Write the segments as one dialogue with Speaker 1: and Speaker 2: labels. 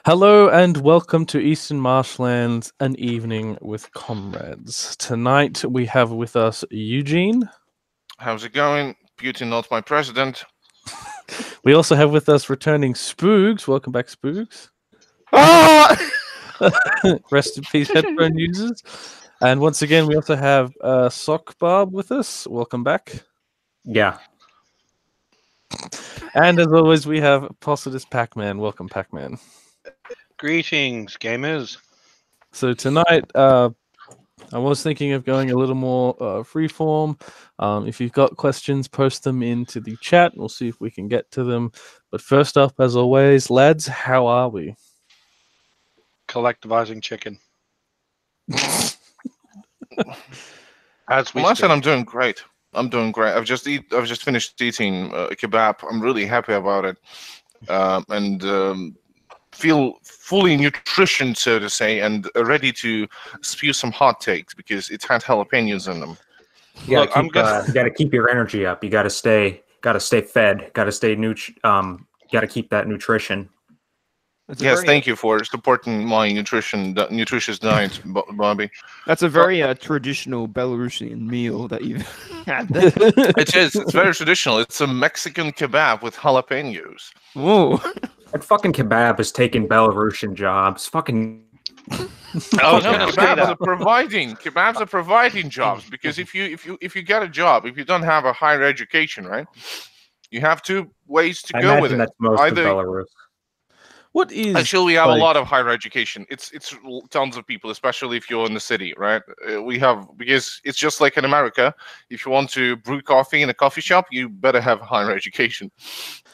Speaker 1: Hello and welcome to Eastern Marshlands, an evening with comrades. Tonight we have with us Eugene.
Speaker 2: How's it going? Putin not my president.
Speaker 1: We also have with us returning Spoogs. Welcome back, Spoogs. Rest in peace, headphone users. And once again, we also have Sock Barb with us. Welcome back.
Speaker 3: Yeah.
Speaker 1: And as always, we have Positus Pac-Man. Welcome, Pac-Man.
Speaker 4: Greetings, gamers.
Speaker 1: So tonight, I was thinking of going a little more freeform. If you've got questions, post them into the chat. We'll see if we can get to them. But first up, as always, lads, how are we?
Speaker 4: Collectivizing chicken.
Speaker 2: I said I'm doing great. I'm doing great. I've just finished eating a kebab. I'm really happy about it, and feel fully nutritioned, so to say, and ready to spew some hot takes because it had jalapenos in them.
Speaker 3: You gotta keep your energy up. You gotta stay fed. Gotta stay gotta keep that nutrition.
Speaker 2: Yes, thank you for supporting my nutritious diet, Bobby.
Speaker 5: That's a very traditional Belarusian meal that you've had.
Speaker 2: It is. It's very traditional. It's a Mexican kebab with jalapenos.
Speaker 5: Whoa.
Speaker 3: That fucking kebab is taking Belarusian jobs. Fucking.
Speaker 2: Kebabs are providing jobs because if you get a job, if you don't have a higher education, right, you have two ways to go with it.
Speaker 3: That's most of Belarus.
Speaker 1: What is
Speaker 2: actually we have a lot of higher education. It's tons of people, especially if you're in the city, right? We have, because it's just like in America. If you want to brew coffee in a coffee shop, you better have higher education.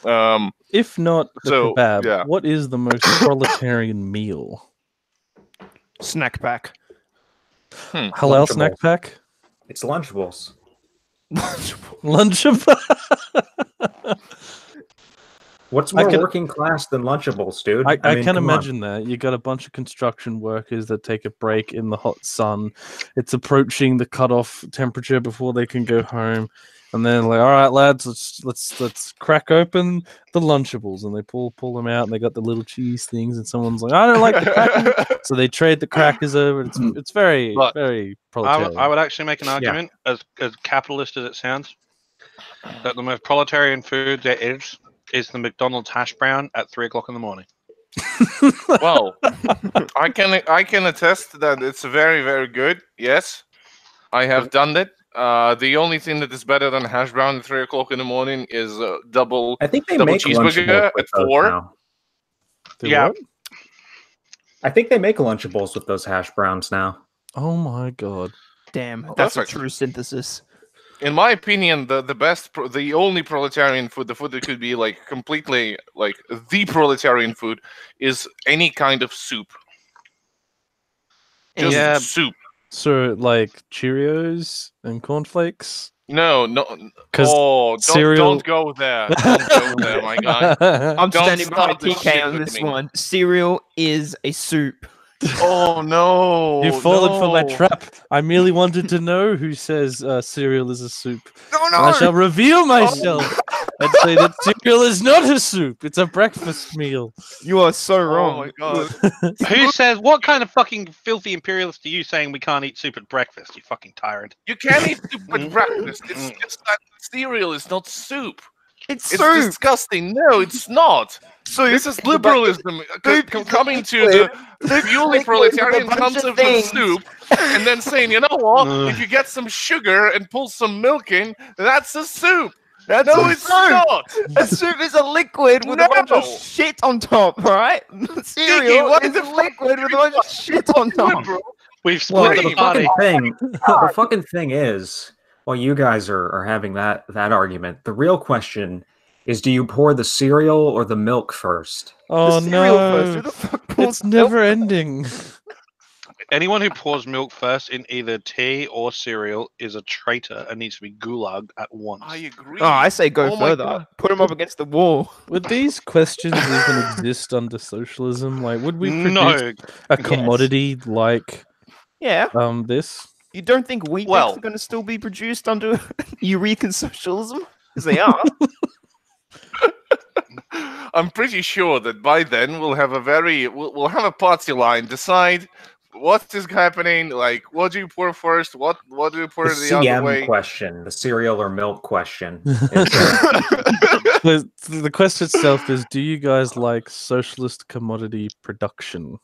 Speaker 1: If not the kebab, yeah. What is the most proletarian meal?
Speaker 5: Snack pack.
Speaker 1: Halal snack pack?
Speaker 3: It's Lunchables.
Speaker 1: Lunchables.
Speaker 3: What's more working class than Lunchables, dude?
Speaker 1: I can imagine that. You got a bunch of construction workers that take a break in the hot sun. It's approaching the cutoff temperature before they can go home, and then like, all right, lads, let's crack open the Lunchables, and they pull them out, and they got the little cheese things, and someone's like, I don't like the crackers, so they trade the crackers over. It's very very proletarian.
Speaker 4: I would actually make an argument, as capitalist as it sounds, that the most proletarian food there is the McDonald's hash brown at 3 o'clock in the morning.
Speaker 2: Well, I can attest that it's very, very good. Yes, I have done it. The only thing that is better than hash brown at 3 o'clock in the morning is double cheeseburger at 4.
Speaker 4: Yeah,
Speaker 3: I think they make Lunchables with those hash browns now.
Speaker 1: Oh my god!
Speaker 5: Damn, that's a true synthesis.
Speaker 2: In my opinion, the only proletarian food, the food that could be like completely like the proletarian food, is any kind of soup. Just soup.
Speaker 1: So like Cheerios and cornflakes.
Speaker 2: No. Don't go there. Don't go there, my guy.
Speaker 5: I'm standing by TK on this one. Cereal is a soup.
Speaker 2: Oh no!
Speaker 1: You've fallen for my trap. I merely wanted to know who says cereal is a soup.
Speaker 5: No!
Speaker 1: I shall reveal myself and say that cereal is not a soup. It's a breakfast meal.
Speaker 5: You are so wrong.
Speaker 2: Oh my god!
Speaker 4: Who says? What kind of fucking filthy imperialist are you saying we can't eat soup at breakfast? You fucking tyrant!
Speaker 2: You can't eat soup at breakfast. It's just that cereal is not soup.
Speaker 5: It's soup.
Speaker 2: Disgusting. No, it's not. So this is liberalism coming to the purely proletarian concept of soup, and then saying, you know what? If you get some sugar and pull some milk in, that's a soup. It's not.
Speaker 5: A soup is a liquid with a bunch of shit on top, right? Cereal is a liquid with a bunch of shit on top.
Speaker 4: We've split the party.
Speaker 3: The fucking thing is, while you guys are having that argument, the real question is, do you pour the cereal or the milk first?
Speaker 1: Oh no! It's never ending.
Speaker 4: Anyone who pours milk first in either tea or cereal is a traitor and needs to be gulagged at once.
Speaker 2: I agree.
Speaker 5: Oh, I say go further. Put them up against the wall.
Speaker 1: Would these questions even exist under socialism? Like, would we produce a commodity like this?
Speaker 5: You don't think wheat are going to still be produced under Eureka socialism? Because they are.
Speaker 2: I'm pretty sure that by then we'll have we'll have a party line, decide what is happening, like what do you pour first, what do you pour the other
Speaker 3: CM
Speaker 2: way.
Speaker 3: question, the cereal or milk question.
Speaker 1: The question itself is: do you guys like socialist commodity production?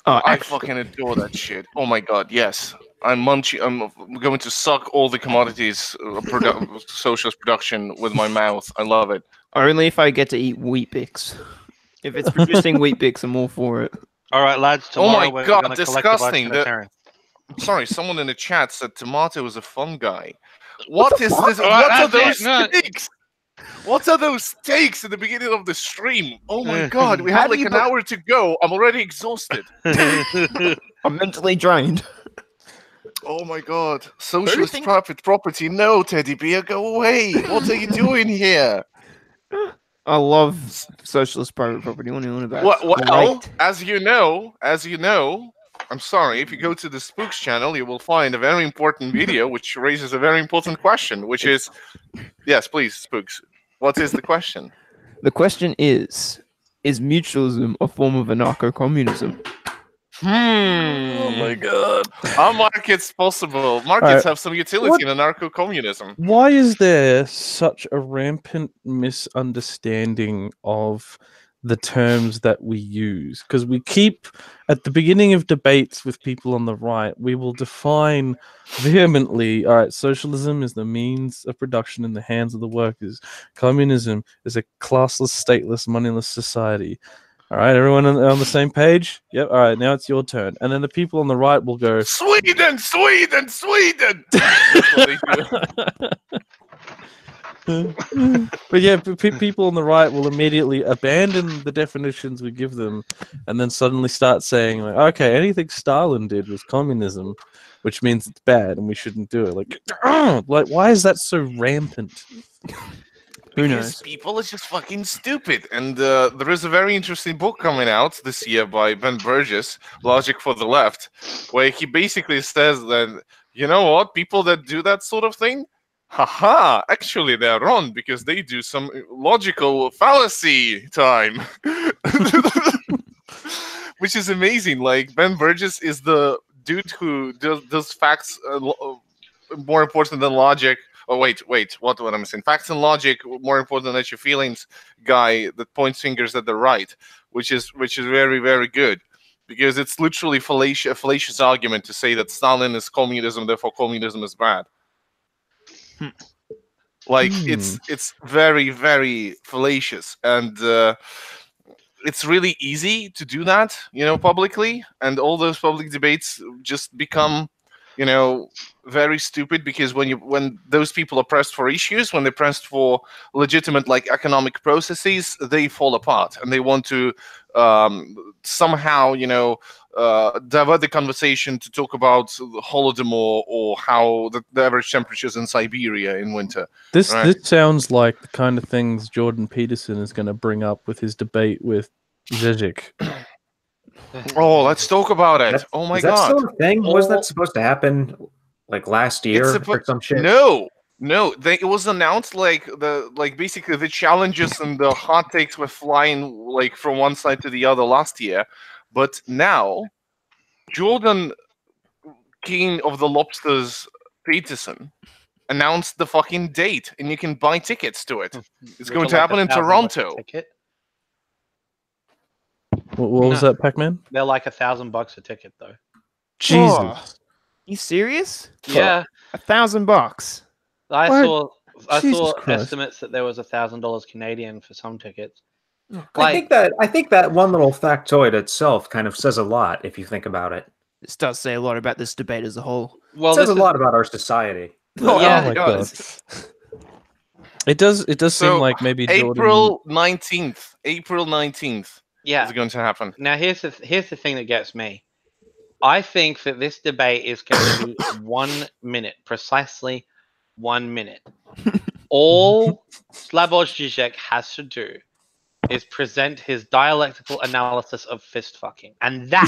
Speaker 2: I fucking adore that shit. Oh my god, yes. I'm going to suck all the commodities socialist production with my mouth. I love it.
Speaker 5: Only if I get to eat Wheat Bix. If it's producing Wheat Bix, I'm all for it.
Speaker 4: All right, lads.
Speaker 2: Oh
Speaker 4: Tomorrow
Speaker 2: my god,
Speaker 4: we're
Speaker 2: disgusting! Sorry, someone in the chat said Tomato is a fun guy. What is this? What are those steaks? What are those steaks at the beginning of the stream? Oh my god, we have like an hour to go. I'm already exhausted.
Speaker 5: I'm mentally drained.
Speaker 2: Oh my god. Socialist property. No, Teddy Bear, go away. What are you doing here?
Speaker 5: I love socialist private property. What are you on about?
Speaker 2: Well, as you know, I'm sorry, if you go to the Spooks channel, you will find a very important video which raises a very important question, which is... Yes, please, Spooks. What is the question?
Speaker 5: The question is mutualism a form of anarcho-communism?
Speaker 1: Oh my god.
Speaker 2: Are markets possible? Markets have some utility in anarcho-communism.
Speaker 1: Why is there such a rampant misunderstanding of the terms that we use? Because we keep, at the beginning of debates with people on the right, we will define vehemently, all right, socialism is the means of production in the hands of the workers. Communism is a classless, stateless, moneyless society. All right, everyone on the same page? Yep, all right, now it's your turn. And then the people on the right will go...
Speaker 2: Sweden!
Speaker 1: But yeah, people on the right will immediately abandon the definitions we give them and then suddenly start saying, like, okay, anything Stalin did was communism, which means it's bad and we shouldn't do it. Like why is that so rampant?
Speaker 5: Who knows?
Speaker 2: People are just fucking stupid. And there is a very interesting book coming out this year by Ben Burgess, Logic for the Left, where he basically says that, you know what, people that do that sort of thing, haha, actually they're wrong because they do some logical fallacy time. Which is amazing. Like, Ben Burgess is the dude who does facts more important than logic. Oh, wait, what am I saying? Facts and logic more important than your feelings guy that points fingers at the right, which is very, very good. Because it's literally a fallacious argument to say that Stalin is communism, therefore communism is bad. Like, it's very, very fallacious. And it's really easy to do that, publicly. And all those public debates just become... very stupid, because when those people are pressed for issues, when they're pressed for legitimate economic processes, they fall apart and they want to somehow divert the conversation to talk about Holodomor or how the average temperatures in Siberia in winter.
Speaker 1: This sounds like the kind of things Jordan Peterson is going to bring up with his debate with Zizek.
Speaker 2: Oh, let's talk about it. Oh my god.
Speaker 3: Is that still a thing? Wasn't that supposed to happen last year or some shit?
Speaker 2: No. It was announced basically the challenges and the hot takes were flying from one side to the other last year. But now Jordan King of the Lobsters Peterson announced the fucking date, and you can buy tickets to it. It's going to happen in Toronto.
Speaker 1: What was that, Pac-Man?
Speaker 4: They're like $1,000 a ticket, though.
Speaker 1: Jesus.
Speaker 5: Oh, you serious?
Speaker 3: Yeah.
Speaker 5: $1,000.
Speaker 4: I saw
Speaker 1: Jesus Christ.
Speaker 4: estimates that there was $1,000 Canadian for some tickets.
Speaker 3: I think that one little factoid itself kind of says a lot if you think about it.
Speaker 5: This does say a lot about this debate as a whole.
Speaker 3: Well, it says a lot about our society.
Speaker 4: Yeah,
Speaker 1: my God. It does seem like maybe
Speaker 2: April 19th.
Speaker 4: Yeah,
Speaker 2: is going to happen.
Speaker 4: Now here's the thing that gets me. I think that this debate is going to be 1 minute, precisely 1 minute. All Slavoj Žižek has to do is present his dialectical analysis of fist fucking, and that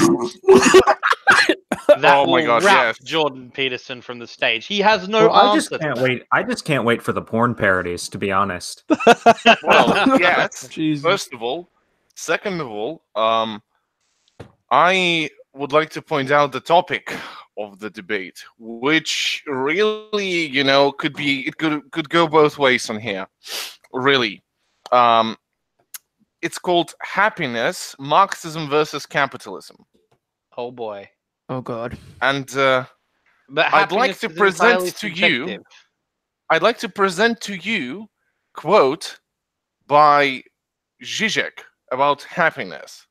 Speaker 4: that
Speaker 2: Oh
Speaker 4: will
Speaker 2: my God,
Speaker 4: wrap
Speaker 2: yes.
Speaker 4: Jordan Peterson from the stage. He has no
Speaker 3: Well, I
Speaker 4: answer.
Speaker 3: just can't wait. I just can't wait for the porn parodies, to be honest.
Speaker 2: Well, yes.
Speaker 1: Jesus.
Speaker 2: First of all, second of all, I would like to point out the topic of the debate, which really, could go both ways on here. Really, it's called happiness, Marxism versus capitalism.
Speaker 4: Oh boy.
Speaker 5: Oh God.
Speaker 2: And
Speaker 4: But
Speaker 2: I'd like
Speaker 4: happiness
Speaker 2: to
Speaker 4: is entirely
Speaker 2: present to you.
Speaker 4: subjective.
Speaker 2: I'd like to present to you quote by Zizek about happiness.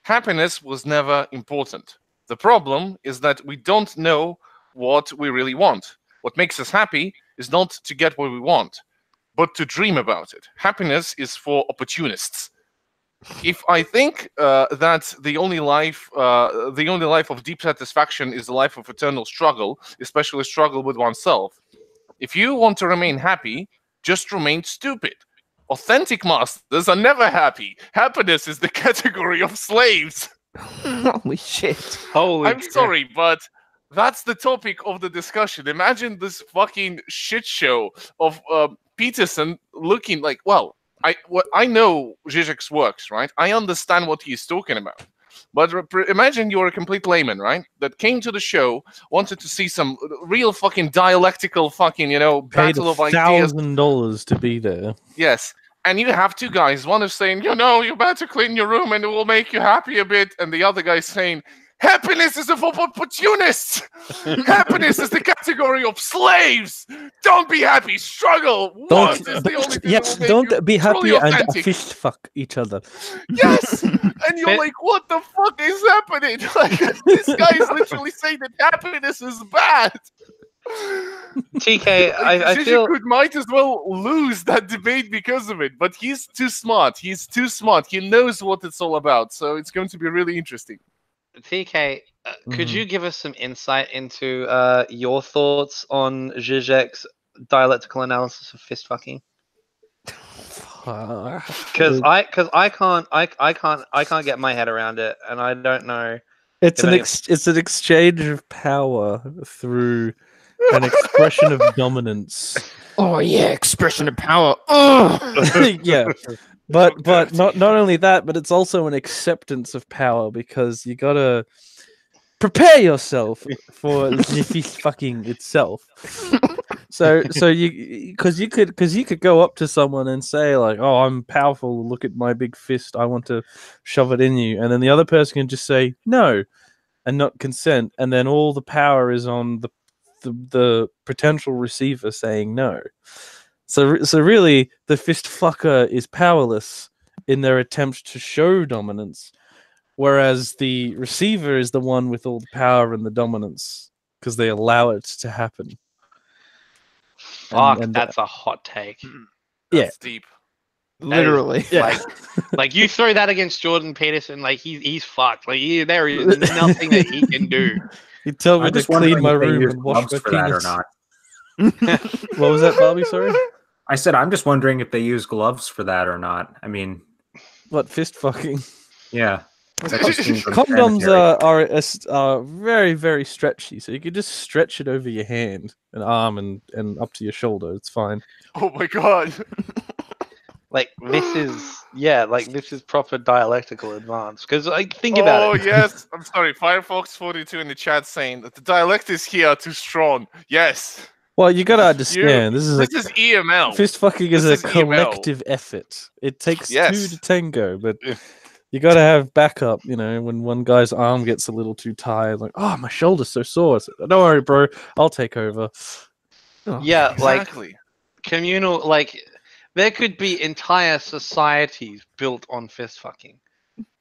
Speaker 2: Happiness was never important. The problem is that we don't know what we really want. What makes us happy is not to get what we want, but to dream about it. Happiness is for opportunists. If I think that the only life of deep satisfaction is the life of eternal struggle, especially struggle with oneself, if you want to remain happy, just remain stupid. Authentic masters are never happy. Happiness is the category of slaves.
Speaker 5: Holy shit.
Speaker 4: Holy
Speaker 2: I'm
Speaker 4: crap.
Speaker 2: sorry, but that's the topic of the discussion. Imagine this fucking shit show of Peterson looking like, well, I know Zizek's works, right? I understand what he's talking about. But imagine you're a complete layman, right? That came to the show, wanted to see some real fucking dialectical fucking,
Speaker 1: Paid
Speaker 2: battle of ideas.
Speaker 1: $1,000 to be there.
Speaker 2: Yes. And you have two guys. One is saying, you better clean your room and it will make you happy a bit. And the other guy is saying, happiness is for opportunists. Happiness is the category of slaves. Don't be happy. Struggle. Want is the only thing that will make
Speaker 1: don't
Speaker 2: you
Speaker 1: be happy
Speaker 2: truly
Speaker 1: and
Speaker 2: authentic.
Speaker 1: fist fuck each other.
Speaker 2: Yes. And you're like, what the fuck is happening? Like, this guy is literally saying that happiness is bad.
Speaker 4: TK, I
Speaker 2: Zizek
Speaker 4: feel
Speaker 2: might as well lose that debate because of it, but he's too smart. He's too smart. He knows what it's all about, so it's going to be really interesting.
Speaker 4: TK, could you give us some insight into your thoughts on Zizek's dialectical analysis of fist fucking? Because I can't get my head around it, and I don't know.
Speaker 1: It's an exchange of power through an expression of dominance.
Speaker 5: Oh yeah, expression of power. Oh.
Speaker 1: Yeah, but not only that, but it's also an acceptance of power, because you gotta prepare yourself for the fist fucking itself. So you could go up to someone and say like, "Oh, I'm powerful. Look at my big fist. I want to shove it in you," and then the other person can just say no, and not consent, and then all the power is on the potential receiver saying no. So really, the fist fucker is powerless in their attempt to show dominance, whereas the receiver is the one with all the power and the dominance because they allow it to happen.
Speaker 4: Fuck, that's a hot take.
Speaker 2: That's deep.
Speaker 5: Literally.
Speaker 1: Yeah.
Speaker 4: Like you throw that against Jordan Peterson, like he's fucked. Like there is nothing that he can do.
Speaker 1: You tell me
Speaker 3: I'm
Speaker 1: to
Speaker 3: just
Speaker 1: clean
Speaker 3: wondering
Speaker 1: my
Speaker 3: if they
Speaker 1: room
Speaker 3: use
Speaker 1: and wash
Speaker 3: gloves
Speaker 1: my
Speaker 3: for that or
Speaker 1: penis.
Speaker 3: not.
Speaker 1: What was that, Bobby? Sorry.
Speaker 3: I said I'm just wondering if they use gloves for that or not. I mean,
Speaker 1: What, fist fucking?
Speaker 3: yeah. That just seems
Speaker 1: Condoms
Speaker 3: unsanitary.
Speaker 1: are very, very stretchy, so you could just stretch it over your hand and arm and up to your shoulder. It's fine.
Speaker 2: Oh my god.
Speaker 4: Like this is proper dialectical advance. Because like think about it.
Speaker 2: Oh yes. I'm sorry. Firefox42 in the chat saying that the dialectics here are too strong. Yes.
Speaker 1: Well, you gotta understand. This is
Speaker 2: EML.
Speaker 1: fist fucking is
Speaker 2: This
Speaker 1: a
Speaker 2: is EML.
Speaker 1: collective effort. It takes two
Speaker 2: Yes.
Speaker 1: to tango, but you gotta have backup. When one guy's arm gets a little too tired, like, oh, my shoulder's so sore. So, don't worry, bro. I'll take over.
Speaker 4: Yeah,
Speaker 2: Exactly.
Speaker 4: like communal, like there could be entire societies built on fist fucking,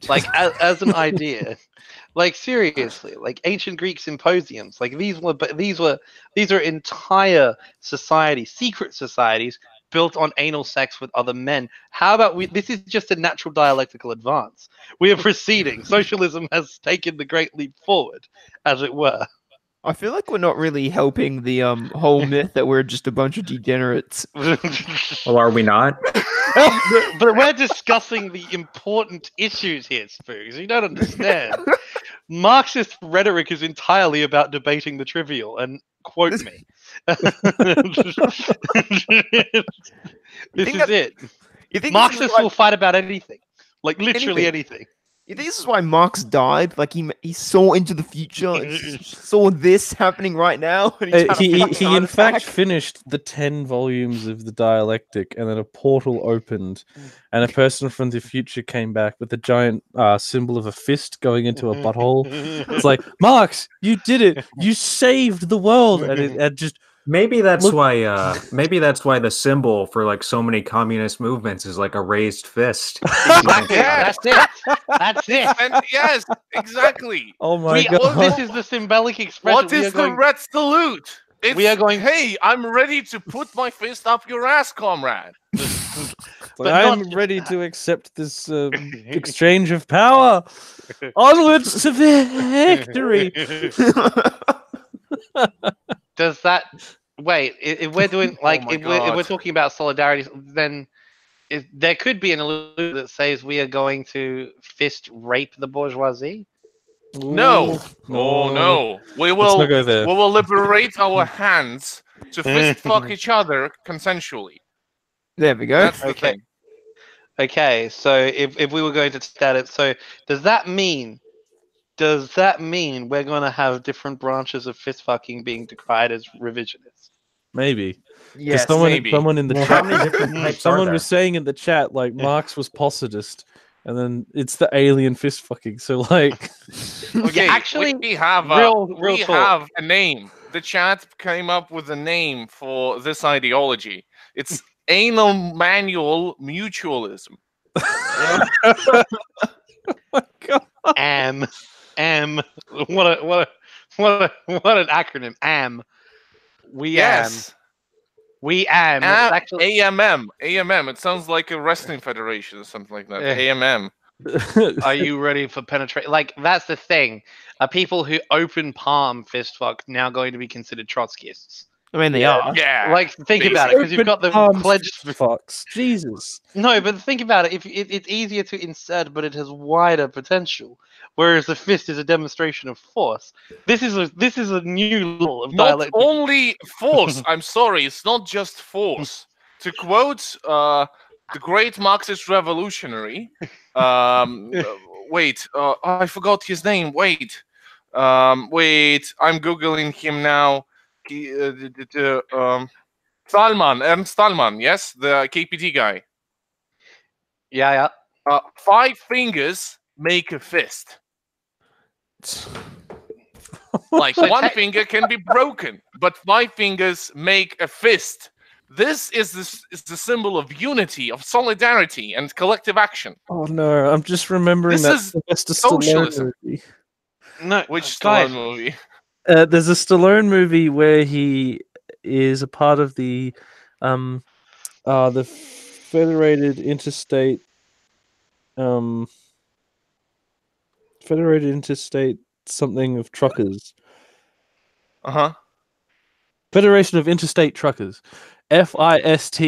Speaker 4: like as an idea. Like seriously, like ancient Greek symposiums, like these are entire societies, secret societies built on anal sex with other men. How about this is just a natural dialectical advance. We are proceeding. Socialism has taken the great leap forward, as it were.
Speaker 5: I feel like we're not really helping the whole myth that we're just a bunch of degenerates.
Speaker 3: Well, are we not?
Speaker 4: but we're discussing the important issues here, Spooks. You don't understand. Marxist rhetoric is entirely about debating the trivial, and quote me. This is it.
Speaker 5: You think
Speaker 4: Marxists will fight about anything. Like literally anything.
Speaker 5: You think this is why Marx died? Like he saw into the future and saw this happening right now? And
Speaker 1: he in fact finished the 10 volumes of the dialectic, and then a portal opened, and a person from the future came back with a giant symbol of a fist going into a butthole. It's like, Marx, you did it! You saved the world! And it just...
Speaker 3: Maybe that's why. Maybe that's why the symbol for like so many communist movements is like a raised fist.
Speaker 4: That's it. That's it.
Speaker 2: And yes, exactly.
Speaker 1: Oh my god!
Speaker 4: This is the symbolic expression.
Speaker 2: What is the red salute?
Speaker 4: We are going.
Speaker 2: Hey, I'm ready to put my fist up your ass, comrade.
Speaker 1: But I'm ready to accept this exchange of power. Onwards to victory.
Speaker 4: Does that wait? If we're doing like if we're talking about solidarity, then there could be an illusion that says we are going to fist rape the bourgeoisie.
Speaker 2: No. We will.
Speaker 1: Let's not go there.
Speaker 2: We will liberate our hands to fist fuck each other consensually.
Speaker 5: There we go.
Speaker 2: That's the thing.
Speaker 4: Okay, so if we were going to stat it, so does that mean we're going to have different branches of fist fucking being decried as revisionist?
Speaker 1: Maybe.
Speaker 5: Yes,
Speaker 1: someone in the
Speaker 3: Well,
Speaker 1: chat,
Speaker 3: how many different types are
Speaker 1: someone
Speaker 3: there?
Speaker 1: was saying in the chat, like, Marx was positist, and then it's the alien fist fucking. So like,
Speaker 2: Okay,
Speaker 4: actually,
Speaker 2: we have
Speaker 4: real talk.
Speaker 2: have a name. The chat came up with a name for this ideology. It's anal manual mutualism.
Speaker 1: oh my god.
Speaker 4: What an acronym. We am. It's actually...
Speaker 2: AMM. It sounds like a wrestling federation or something like that. AMM.
Speaker 4: Are you ready for penetration? Like, that's the thing. Are people who open palm fist fuck now going to be considered Trotskyists?
Speaker 5: I mean, they are.
Speaker 2: Yeah.
Speaker 4: Like, think about it, because you've got the pledged
Speaker 1: fucks. Jesus.
Speaker 4: No, but think about it. If it's easier to insert, but it has wider potential. Whereas the fist is a demonstration of force. This is a new level of
Speaker 2: Not
Speaker 4: dialectic.
Speaker 2: only force. I'm sorry, it's not just force. To quote the great Marxist revolutionary, wait, I forgot his name. Wait, I'm googling him now. Ernst Stallman, yes, the KPT guy.
Speaker 4: Yeah.
Speaker 2: 5 fingers make a fist. Like, one finger can be broken, but 5 fingers make a fist. This is the symbol of unity, of solidarity, and collective action.
Speaker 1: Oh no, I'm just remembering
Speaker 2: This
Speaker 1: that
Speaker 2: is socialism.
Speaker 1: movie.
Speaker 4: No,
Speaker 2: Which
Speaker 4: guys,
Speaker 2: Stallone movie?
Speaker 1: There's a Stallone movie where he is a part of the Federated Interstate something of truckers. Federation of Interstate Truckers. FIST.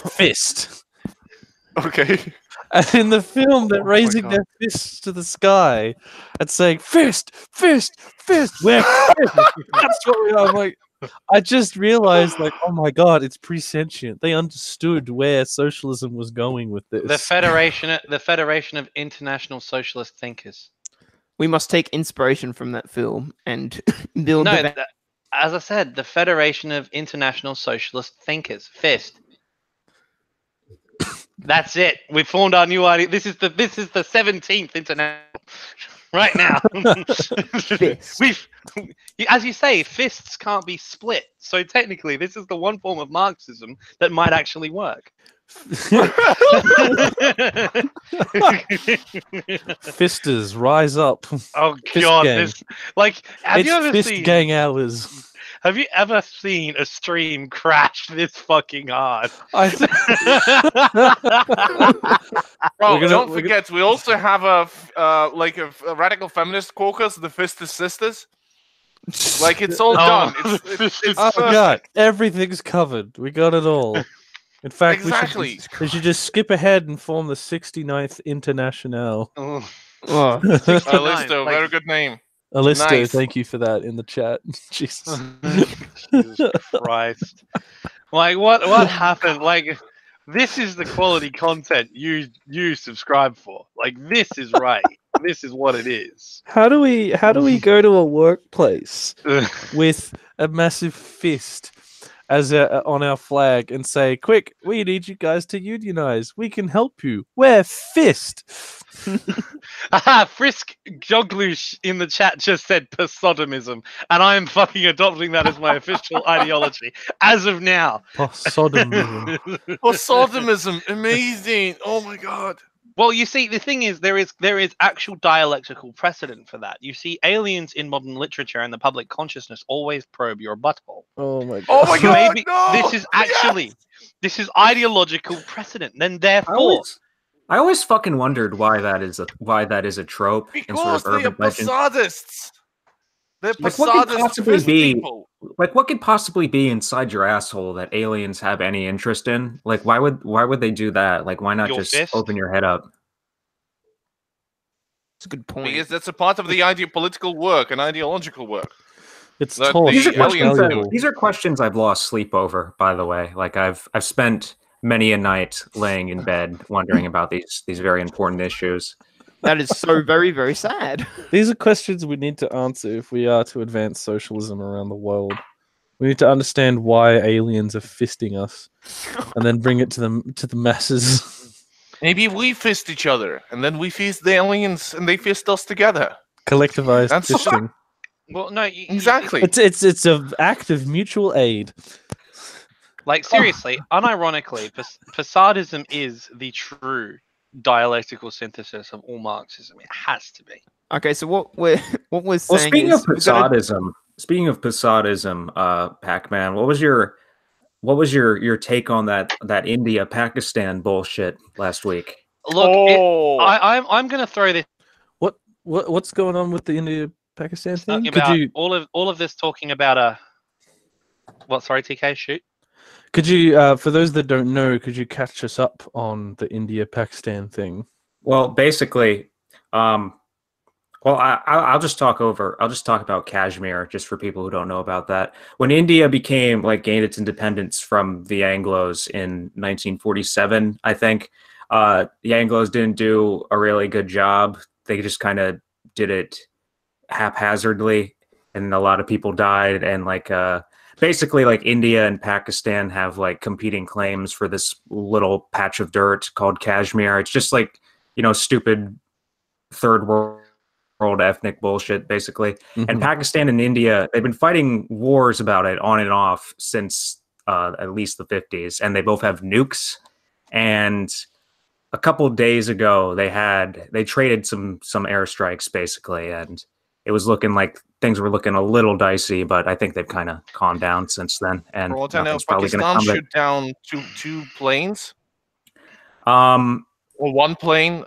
Speaker 1: Fist.
Speaker 2: Okay.
Speaker 1: And in the film, they're raising their fists to the sky and saying, "Fist, fist, fist." We're fist. That's what we are. I'm like, I just realized, like, oh my god, it's presentient. They understood where socialism was going with this.
Speaker 4: the Federation of International Socialist Thinkers.
Speaker 5: We must take inspiration from that film and build.
Speaker 4: As I said, the Federation of International Socialist Thinkers. FIST. That's it. We formed our new idea. This is the 17th international right now. As you say, fists can't be split. So technically, this is the one form of Marxism that might actually work.
Speaker 1: Fisters, rise up.
Speaker 4: Oh
Speaker 1: Fist
Speaker 4: god,
Speaker 1: gang.
Speaker 4: have you ever
Speaker 1: Fist
Speaker 4: seen
Speaker 1: gang hours.
Speaker 4: Have you ever seen a stream crash this fucking hard?
Speaker 2: Don't forget, we also have a radical feminist caucus, the Fistus Sisters. Like it's all done. It's
Speaker 1: Oh
Speaker 2: perfect.
Speaker 1: god, everything's covered. We got it all. In fact,
Speaker 2: Exactly.
Speaker 1: we should just skip ahead and form the 69th International.
Speaker 4: Oh,
Speaker 5: Oh.
Speaker 4: 69,
Speaker 2: Alisto,
Speaker 4: like-
Speaker 2: very good name.
Speaker 1: Alisto,
Speaker 2: Nice.
Speaker 1: thank you for that in the chat. Jesus.
Speaker 4: Jesus Christ! Like what happened? Like this is the quality content you subscribe for. Like this is right. This is what it is.
Speaker 1: How do we go to a workplace with a massive fist as on our flag and say, "Quick, we need you guys to unionize. We can help you. We're fist."
Speaker 4: Frisk Joglush in the chat just said "posodomism," and I am fucking adopting that as my official ideology as of now.
Speaker 1: Posodomism.
Speaker 2: Oh, sodomism, amazing! Oh my god.
Speaker 4: Well, you see, the thing is, there is actual dialectical precedent for that. You see, aliens in modern literature and the public consciousness always probe your butthole.
Speaker 1: Oh my god.
Speaker 2: Oh my god!
Speaker 4: Maybe
Speaker 2: No!
Speaker 4: this is actually this is ideological precedent. Then
Speaker 3: I
Speaker 4: therefore,
Speaker 3: always fucking wondered why that is a trope in
Speaker 2: Because
Speaker 3: sort of
Speaker 2: they are
Speaker 3: urban legend.
Speaker 2: Posadists. They're
Speaker 3: Like, what could
Speaker 2: Posadist
Speaker 3: possibly
Speaker 2: fist
Speaker 3: be-
Speaker 2: people.
Speaker 3: Like, what could possibly be inside your asshole that aliens have any interest in? Like, why would they do that? Like, why not
Speaker 4: Your
Speaker 3: just
Speaker 4: fist?
Speaker 3: open your head up?
Speaker 5: It's a good point.
Speaker 2: Because that's a part of the political work and ideological work.
Speaker 1: It's
Speaker 2: That
Speaker 1: taught.
Speaker 2: the
Speaker 3: These are
Speaker 1: It's
Speaker 2: aliens
Speaker 1: valuable.
Speaker 3: These are questions I've lost sleep over, by the way. Like, I've spent many a night laying in bed wondering about these very important issues.
Speaker 5: That is so very, very sad.
Speaker 1: These are questions we need to answer if we are to advance socialism around the world. We need to understand why aliens are fisting us, and then bring it to the masses.
Speaker 2: Maybe we fist each other, and then we fist the aliens, and they fist us together.
Speaker 1: Collectivized
Speaker 2: That's
Speaker 1: fisting.
Speaker 4: well, no,
Speaker 2: Exactly.
Speaker 1: It's an act of mutual aid.
Speaker 4: Like seriously, unironically, Posadism is the true dialectical synthesis of all Marxism. It has to be.
Speaker 5: Okay, so what we're
Speaker 3: Well,
Speaker 5: saying
Speaker 3: speaking of
Speaker 5: is we're gonna-
Speaker 3: Posadism, Pac-Man, what was your take on that India-Pakistan bullshit last week?
Speaker 4: Look,
Speaker 2: Oh.
Speaker 4: I'm going to throw this
Speaker 1: What's going on with the India-Pakistan thing?
Speaker 4: talking about all of this talking about what? Sorry, TK, shoot.
Speaker 1: Could you, for those that don't know, could you catch us up on the India-Pakistan thing?
Speaker 3: Well, basically, I'll just talk about Kashmir just for people who don't know about that. When India gained its independence from the Anglos in 1947, I think the Anglos didn't do a really good job. They just kind of did it haphazardly, and a lot of people died. And basically, India and Pakistan have competing claims for this little patch of dirt called Kashmir. It's just stupid third world ethnic bullshit, basically. And Pakistan and India, they've been fighting wars about it on and off since at least the 50s, and they both have nukes. And a couple of days ago, they traded some airstrikes, basically, and it was looking like things were looking a little dicey, but I think they've kind of calmed down since then. And
Speaker 2: For what I know,
Speaker 3: nothing's probably going to
Speaker 2: Pakistan
Speaker 3: come.
Speaker 2: shoot down two planes.
Speaker 3: Or
Speaker 2: Or one plane,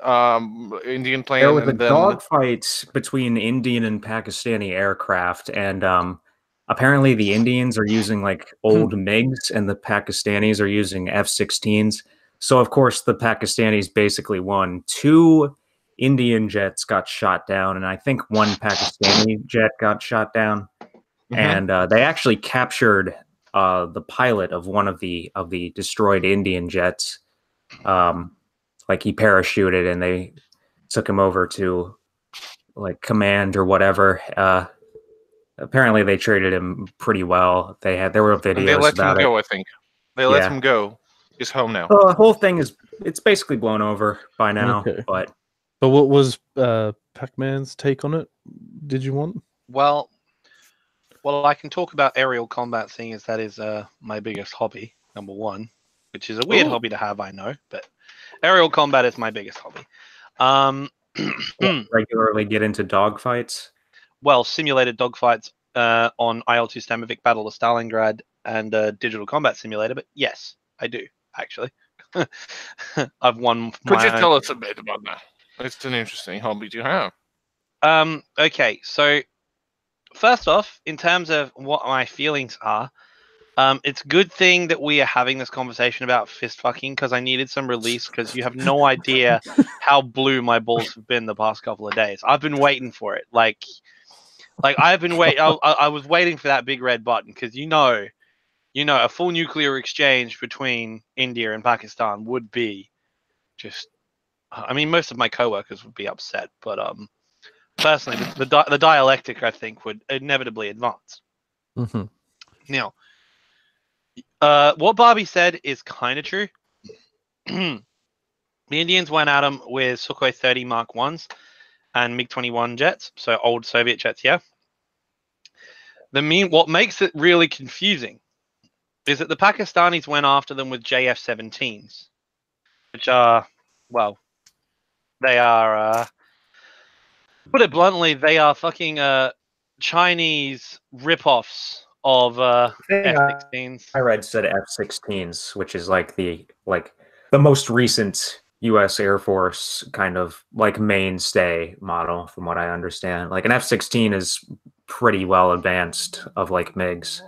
Speaker 2: Indian plane,
Speaker 3: there was a
Speaker 2: and then
Speaker 3: dogfight between Indian and Pakistani aircraft, and apparently the Indians are using old MiGs, and the Pakistanis are using F-16s. So of course the Pakistanis basically won. 2 Indian jets got shot down, and I think 1 Pakistani jet got shot down. And they actually captured the pilot of one of the destroyed Indian jets. He parachuted, and they took him over to command or whatever. Apparently they treated him pretty well. There were videos
Speaker 2: and they let
Speaker 3: about
Speaker 2: him go.
Speaker 3: it.
Speaker 2: I think they let
Speaker 3: Yeah.
Speaker 2: him go. He's home now.
Speaker 3: The whole thing it's basically blown over by now.
Speaker 1: Okay.
Speaker 3: But
Speaker 1: what was Pac-Man's take on it? Did you want?
Speaker 4: Well, I can talk about aerial combat, seeing as that is my biggest hobby, number one, which is a weird hobby to have, I know, but aerial combat is my biggest hobby.
Speaker 3: regularly get into dogfights.
Speaker 4: Well, simulated dogfights on IL-2 Stamovik Battle of Stalingrad and Digital Combat Simulator, but yes, I do, actually. I've won
Speaker 2: Could you tell us a bit about that? It's an interesting hobby to have.
Speaker 4: Okay, so first off, in terms of what my feelings are, it's a good thing that we are having this conversation about fist fucking because I needed some release because you have no idea how blue my balls have been the past couple of days. I've been waiting for it. Like I've been waiting. I was waiting for that big red button because a full nuclear exchange between India and Pakistan would be just. I mean, most of my coworkers would be upset, but personally, the dialectic I think would inevitably advance.
Speaker 1: Mm-hmm.
Speaker 4: Now. What Barbie said is kind of true. The Indians went at them with Sukhoi 30 Mark 1s and MiG-21 jets, so old Soviet jets, yeah. What makes it really confusing is that the Pakistanis went after them with JF-17s, which are, well, they are, put it bluntly, they are fucking Chinese rip-offs of F-16s.
Speaker 3: I read said F-16s, which is like the most recent U.S. Air Force kind of like mainstay model, from what I understand. Like an F-16 is pretty well advanced of like MiGs.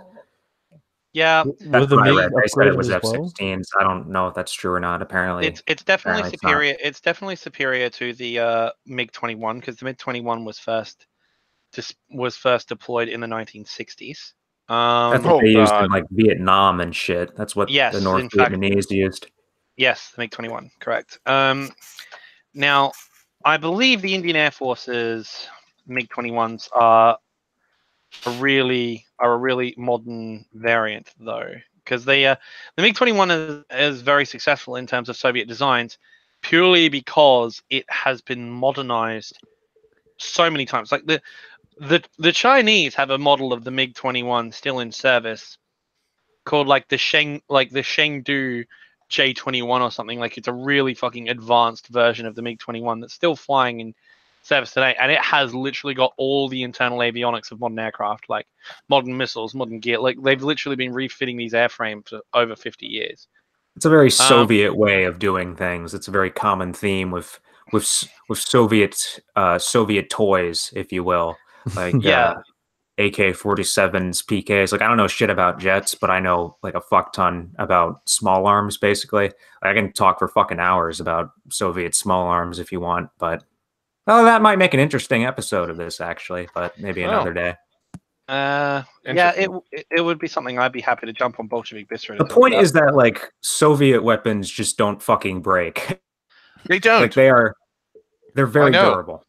Speaker 4: Yeah,
Speaker 3: that's what I read. They said it was F-16s. I don't know if that's true or not. Apparently,
Speaker 4: it's definitely superior. It's definitely superior to the MiG-21 because the MiG-21 was first deployed in the 1960s.
Speaker 3: That's what they used in like Vietnam and shit. That's what the North Vietnamese used.
Speaker 4: Yes, the MiG-21, correct. Now, I believe the Indian Air Force's MiG-21s are a really modern variant, though, because the MiG-21 is very successful in terms of Soviet designs, purely because it has been modernized so many times. Like the Chinese have a model of the MiG-21 still in service called like the Chengdu J-21 or something. Like it's a really fucking advanced version of the MiG-21 that's still flying in service today, and it has literally got all the internal avionics of modern aircraft, like modern missiles, modern gear. Like they've literally been refitting these airframes for over 50 years.
Speaker 3: It's a very Soviet way of doing things. It's a very common theme with Soviet toys, if you will, like AK-47s, PKs. Like I don't know shit about jets, but I know like a fuck ton about small arms. Basically, I can talk for fucking hours about Soviet small arms if you want, but that might make an interesting episode of this actually. But maybe another day.
Speaker 4: Yeah, it would be something I'd be happy to jump on Bolshevik Bistro.
Speaker 3: The point is that like Soviet weapons just don't fucking break.
Speaker 2: They don't.
Speaker 3: Like they're very durable.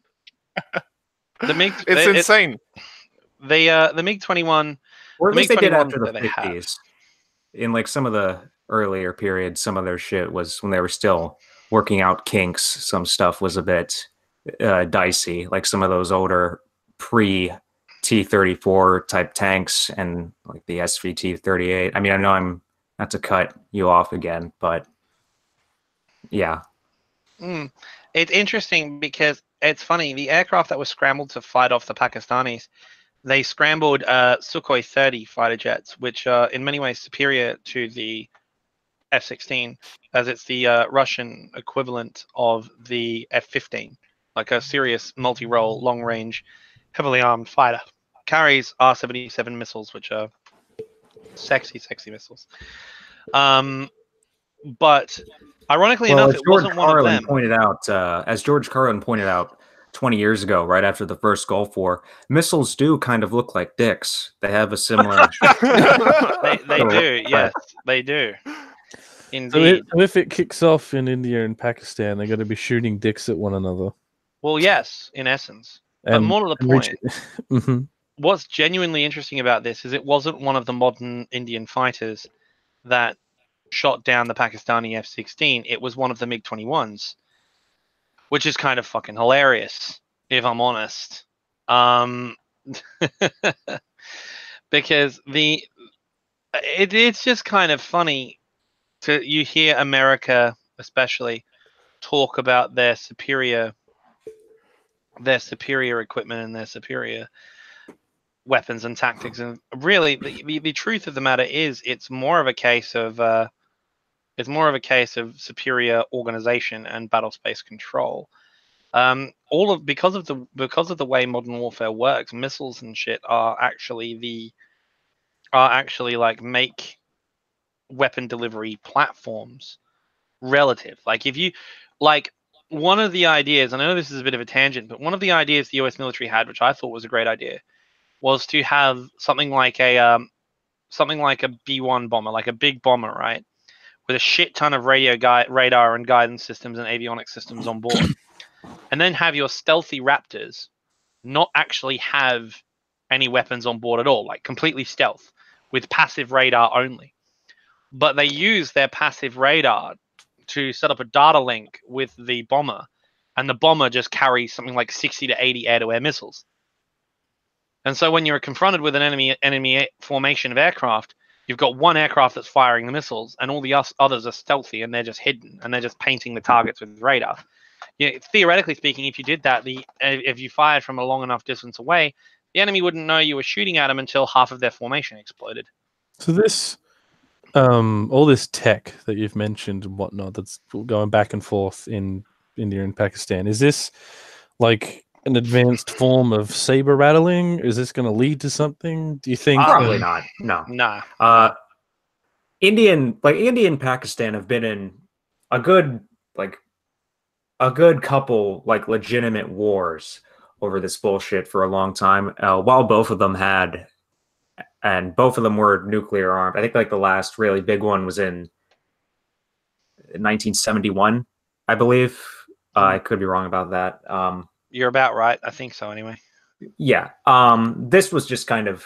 Speaker 2: It's insane.
Speaker 4: The MiG-21,
Speaker 3: or at least they did after the 50s. In like some of the earlier periods, some of their shit was when they were still working out kinks. Some stuff was a bit dicey, like some of those older pre-T-34 type tanks and like the SVT-38. I mean, I know I'm not to cut you off again, but yeah.
Speaker 4: It's interesting because it's funny. The aircraft that was scrambled to fight off the Pakistanis, they scrambled Sukhoi 30 fighter jets, which are in many ways superior to the F-16, as it's the Russian equivalent of the F-15, like a serious multi-role, long-range, heavily armed fighter. Carries R-77 missiles, which are sexy missiles. But ironically enough, it wasn't one of them.
Speaker 3: As George Carlin pointed out 20 years ago, right after the first Gulf War, missiles do kind of look like dicks. They have a similar...
Speaker 4: they do, yes, they do. Indeed.
Speaker 1: So if it kicks off in India and Pakistan, they're going to be shooting dicks at one another.
Speaker 4: Well, yes, in essence. But more to the point, what's genuinely interesting about this is it wasn't one of the modern Indian fighters that shot down the Pakistani F-16. It was one of the MiG-21s, which is kind of fucking hilarious, if I'm honest. Because it's just kind of funny you hear America especially talk about their superior equipment and their superior weapons and tactics, and really the truth of the matter is it's more of a case of superior organization and battle space control. Because of the way modern warfare works, missiles and shit are actually like make weapon delivery platforms relative. Like if you like one of the ideas, and I know this is a bit of a tangent, but one of the ideas the US military had, which I thought was a great idea, was to have something like a B-1 bomber, like a big bomber, right, with a shit ton of radar and guidance systems and avionics systems on board, and then have your stealthy Raptors not actually have any weapons on board at all, like completely stealth with passive radar only. But they use their passive radar to set up a data link with the bomber, and the bomber just carries something like 60 to 80 air-to-air missiles. And so when you're confronted with an enemy formation of aircraft, you've got one aircraft that's firing the missiles, and all the others are stealthy, and they're just hidden, and they're just painting the targets with radar. Theoretically speaking, if you did that, if you fired from a long enough distance away, the enemy wouldn't know you were shooting at them until half of their formation exploded.
Speaker 1: So this, all this tech that you've mentioned and whatnot, that's going back and forth in India and Pakistan, is this like an advanced form of saber rattling? Is this going to lead to something? Do you think?
Speaker 3: Probably not. No.
Speaker 4: Nah.
Speaker 3: India and Pakistan have been in a good couple like legitimate wars over this bullshit for a long time. While both of them had, and both of them were nuclear armed. I think like the last really big one was in 1971, I believe. I could be wrong about that.
Speaker 4: You're about right. I think so anyway.
Speaker 3: Yeah. This was just kind of,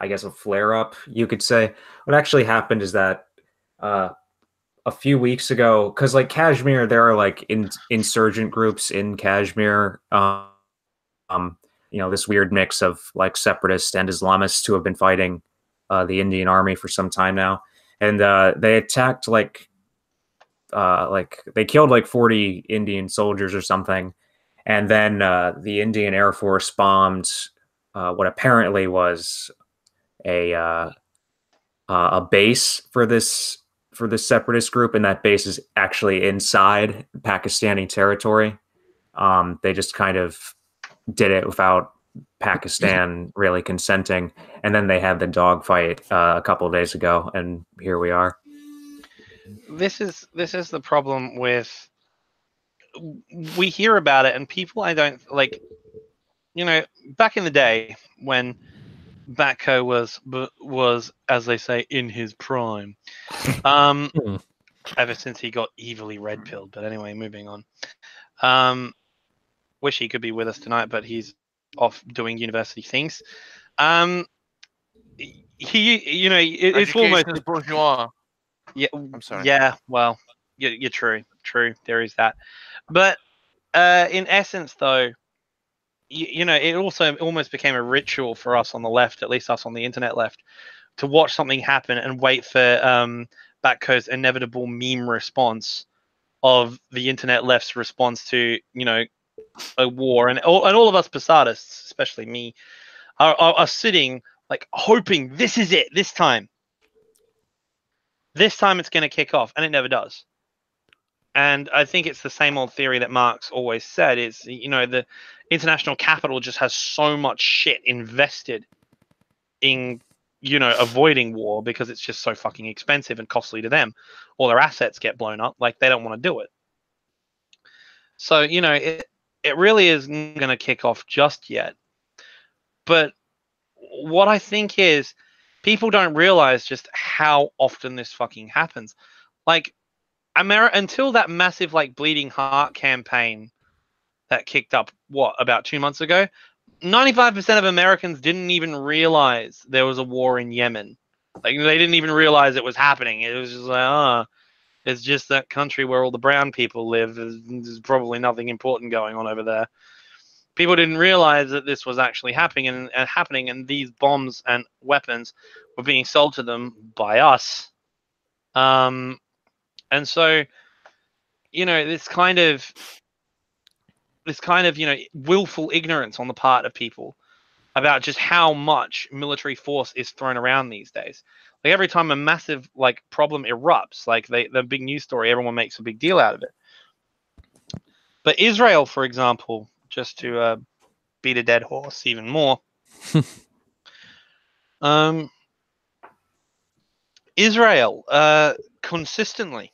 Speaker 3: I guess, a flare up, you could say. What actually happened is that a few weeks ago, because like Kashmir, there are like insurgent groups in Kashmir. This weird mix of like separatists and Islamists who have been fighting the Indian army for some time now, and they attacked like they killed like 40 Indian soldiers or something, and then the Indian Air Force bombed what apparently was a base for this separatist group, and that base is actually inside Pakistani territory. They just kind of did it without Pakistan really consenting, and then they had the dogfight a couple of days ago, and here we are.
Speaker 4: This is the problem with, we hear about it and people, I don't like, back in the day when Batco was, as they say, in his prime. Ever since he got evilly red pilled. But anyway, moving on. Wish he could be with us tonight, but he's off doing university things. It's almost
Speaker 2: bourgeois.
Speaker 4: Yeah,
Speaker 2: I'm sorry.
Speaker 4: Yeah, well, you're true. There is that. But in essence, though, it also almost became a ritual for us on the left, at least us on the internet left, to watch something happen and wait for Batco's inevitable meme response of the internet left's response to, a war. And all of us Posadists, especially me, are sitting like hoping this is it, this time. This time it's going to kick off, and it never does. And I think it's the same old theory that Marx always said is, the international capital just has so much shit invested in, avoiding war because it's just so fucking expensive and costly to them. All their assets get blown up. Like, they don't want to do it. So, it really isn't going to kick off just yet. But what I think is people don't realize just how often this fucking happens. Like, until that massive, like, bleeding heart campaign that kicked up, about 2 months ago, 95% of Americans didn't even realize there was a war in Yemen. Like, they didn't even realize it was happening. It was just like, it's just that country where all the brown people live. There's probably nothing important going on over there. People didn't realize that this was actually happening, and these bombs and weapons were being sold to them by us. And so, this kind of willful ignorance on the part of people about just how much military force is thrown around these days. Like, every time a massive problem erupts, like the big news story, everyone makes a big deal out of it. But Israel, for example, just to beat a dead horse even more, Israel consistently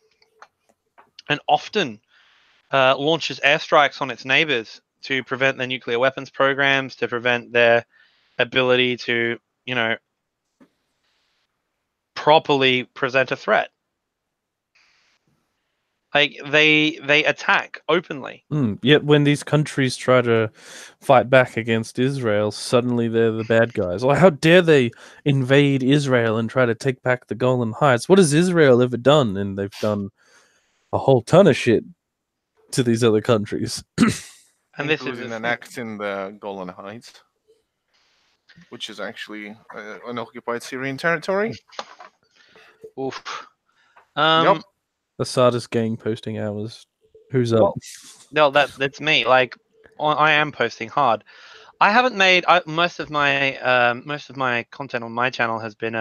Speaker 4: and often launches airstrikes on its neighbors to prevent their nuclear weapons programs, to prevent their ability to, properly present a threat. Like they attack openly.
Speaker 1: Yet when these countries try to fight back against Israel, suddenly they're the bad guys. Like, how dare they invade Israel and try to take back the Golan Heights? What has Israel ever done? And they've done a whole ton of shit to these other countries.
Speaker 4: And this is
Speaker 2: including annexing the Golan Heights, which is actually unoccupied Syrian territory.
Speaker 4: Oof.
Speaker 2: Yep.
Speaker 1: The Sardis gang posting hours. Who's up?
Speaker 4: No, that's me. Like, I am posting hard. I haven't made most of my content on my channel has been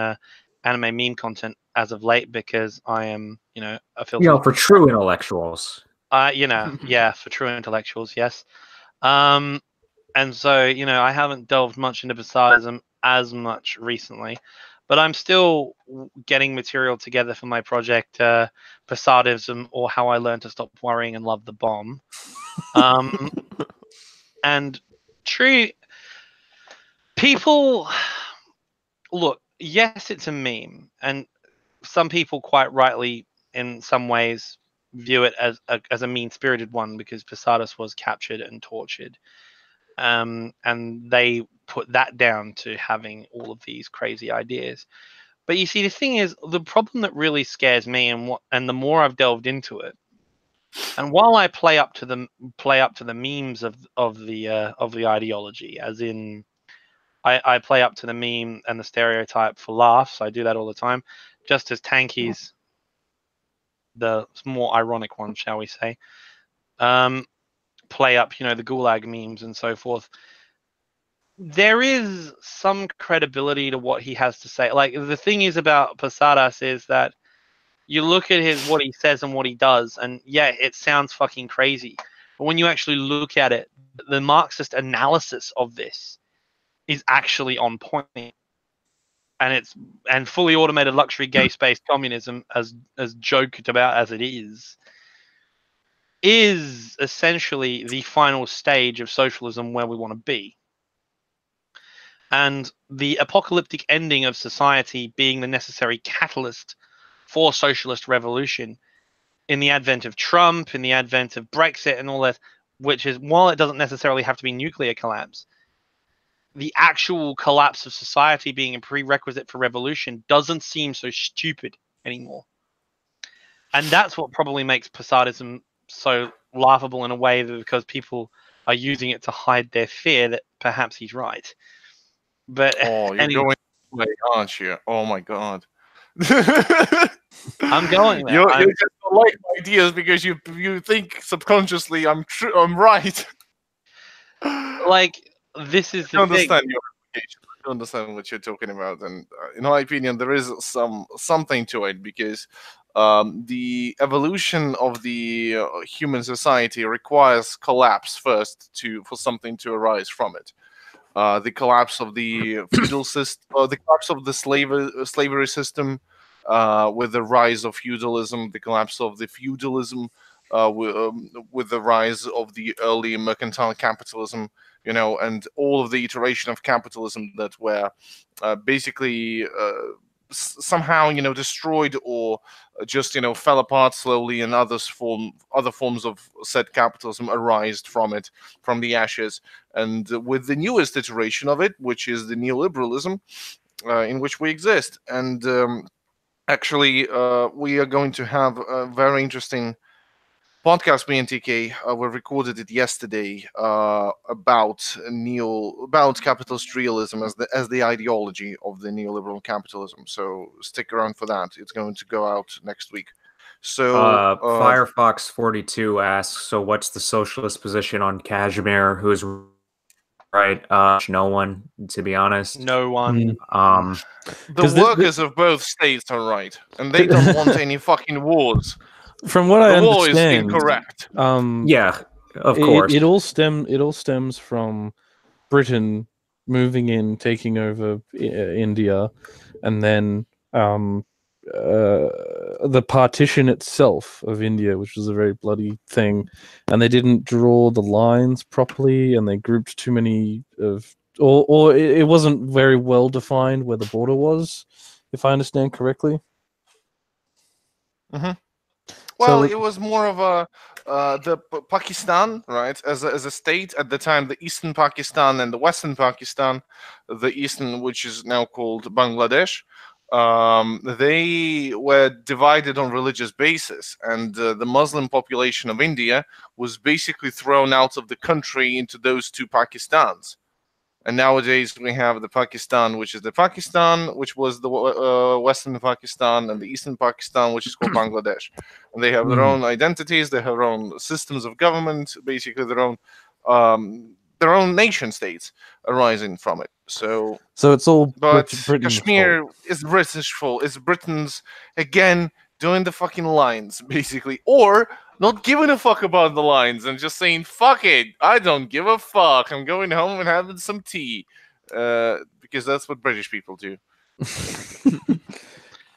Speaker 4: anime meme content as of late because I am, a filter.
Speaker 3: For true intellectuals.
Speaker 4: Yeah, for true intellectuals, yes. And so, I haven't delved much into Basadism as much recently, but I'm still getting material together for my project, Basadism, or How I Learned to Stop Worrying and Love the Bomb. And true people, look, yes, it's a meme, and some people quite rightly, in some ways, view it as a mean-spirited one because Posadus was captured and tortured. And they put that down to having all of these crazy ideas. But you see, the thing is, the problem that really scares me, and the more I've delved into it, and while I play up to the memes of the ideology, as in, I play up to the meme and the stereotype for laughs. I do that all the time, just as Tanky's the more ironic one, shall we say, play up, the Gulag memes and so forth. There is some credibility to what he has to say. Like, the thing is about Posadas is that you look at what he says and what he does, and yeah, it sounds fucking crazy. But when you actually look at it, the Marxist analysis of this is actually on point. And fully automated luxury gay space communism, as joked about as it is essentially the final stage of socialism where we want to be. And the apocalyptic ending of society being the necessary catalyst for socialist revolution in the advent of Trump, in the advent of Brexit and all that, which is, while it doesn't necessarily have to be nuclear collapse, the actual collapse of society being a prerequisite for revolution doesn't seem so stupid anymore. And that's what probably makes Posadism so laughable in a way, because people are using it to hide their fear that perhaps he's right. But
Speaker 2: you're going away, aren't you? Oh my god.
Speaker 4: I'm going there.
Speaker 2: You just don't like my ideas because you think subconsciously I'm right.
Speaker 4: Like, this is the thing.
Speaker 2: Your application. I understand what you're talking about, and in my opinion, there is something to it because the evolution of the human society requires collapse first for something to arise from it. The collapse of the feudal system, the collapse of the slavery system, with the rise of feudalism, the collapse of the feudalism, with the rise of the early mercantile capitalism, and all of the iteration of capitalism that were basically somehow, destroyed or just, fell apart slowly, and other forms of said capitalism arise from it, from the ashes. And with the newest iteration of it, which is the neoliberalism, in which we exist. And actually, we are going to have a very interesting podcast, me and TK. We recorded it yesterday about capitalist realism as the ideology of the neoliberal capitalism. So stick around for that. It's going to go out next week. So
Speaker 3: Firefox 42 asks, so what's the socialist position on Kashmir? Who's right? No one, to be honest.
Speaker 4: No one.
Speaker 2: The workers of both states are right, and they don't want any fucking wars.
Speaker 1: From what I understand,
Speaker 2: war is incorrect.
Speaker 3: Yeah, Of course.
Speaker 1: It all stems from Britain moving in, taking over India, and then the partition itself of India, which was a very bloody thing, and they didn't draw the lines properly, and they grouped too many or it wasn't very well defined where the border was, if I understand correctly.
Speaker 2: Mm-hmm. Well,
Speaker 1: So-
Speaker 2: it was more of a Pakistan, right? As a state at the time, the Eastern Pakistan and the Western Pakistan, the Eastern, which is now called Bangladesh, they were divided on religious basis, and the Muslim population of India was basically thrown out of the country into those two Pakistans. And nowadays we have the Pakistan, which is the Pakistan, which was the Western Pakistan, and the Eastern Pakistan, which is called Bangladesh. And they have their own identities, they have their own systems of government, basically their own nation states arising from it. So
Speaker 1: it's all
Speaker 2: but
Speaker 1: Britain's
Speaker 2: Kashmir
Speaker 1: fault.
Speaker 2: is British fault. It's Britain's again doing the fucking lines, basically, or not giving a fuck about the lines and just saying fuck it. I don't give a fuck. I'm going home and having some tea, because that's what British people do.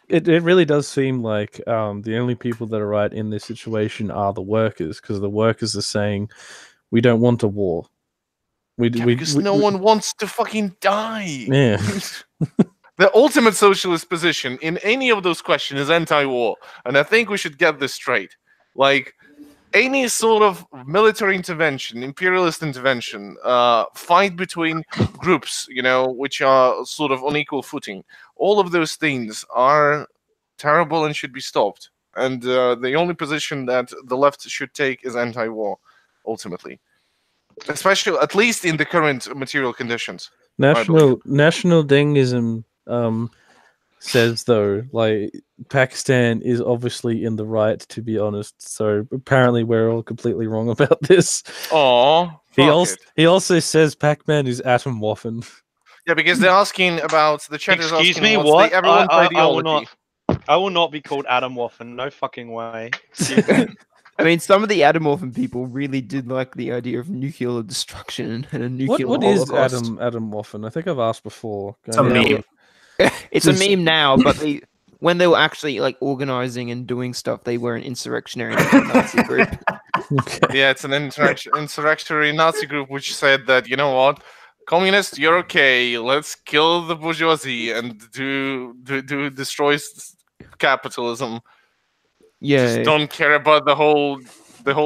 Speaker 1: It really does seem like the only people that are right in this situation are the workers, because the workers are saying we don't want a war.
Speaker 2: Because no one wants to fucking die.
Speaker 1: Yeah.
Speaker 2: The ultimate socialist position in any of those questions is anti-war, and I think we should get this straight. Like, any sort of military intervention, imperialist intervention, fight between groups, which are sort of on equal footing, all of those things are terrible and should be stopped. And the only position that the left should take is anti-war, ultimately. Especially, at least in the current material conditions.
Speaker 1: National Dengism says, though, like, Pakistan is obviously in the right, to be honest. So apparently we're all completely wrong about this.
Speaker 2: Oh,
Speaker 1: he also says Pac-Man is Atomwaffen.
Speaker 2: Yeah, because they're asking about the chat.
Speaker 4: Excuse
Speaker 2: is asking
Speaker 4: me,
Speaker 2: what's
Speaker 4: what?
Speaker 2: Everyone's
Speaker 4: I will not be called Atomwaffen. No fucking way. Excuse me.
Speaker 5: I mean, some of the Atomorphin people really did like the idea of nuclear destruction and a nuclear
Speaker 1: What is
Speaker 5: holocaust.
Speaker 1: Atomwaffen? I think I've asked before.
Speaker 3: It's a meme.
Speaker 5: It's a meme now, but when they were actually like organizing and doing stuff, they were an insurrectionary Nazi group.
Speaker 1: Okay.
Speaker 2: Yeah, it's an insurrectionary Nazi group which said that, you know what, communists, you're okay. Let's kill the bourgeoisie and destroy capitalism.
Speaker 5: Yeah,
Speaker 2: Just don't care about the whole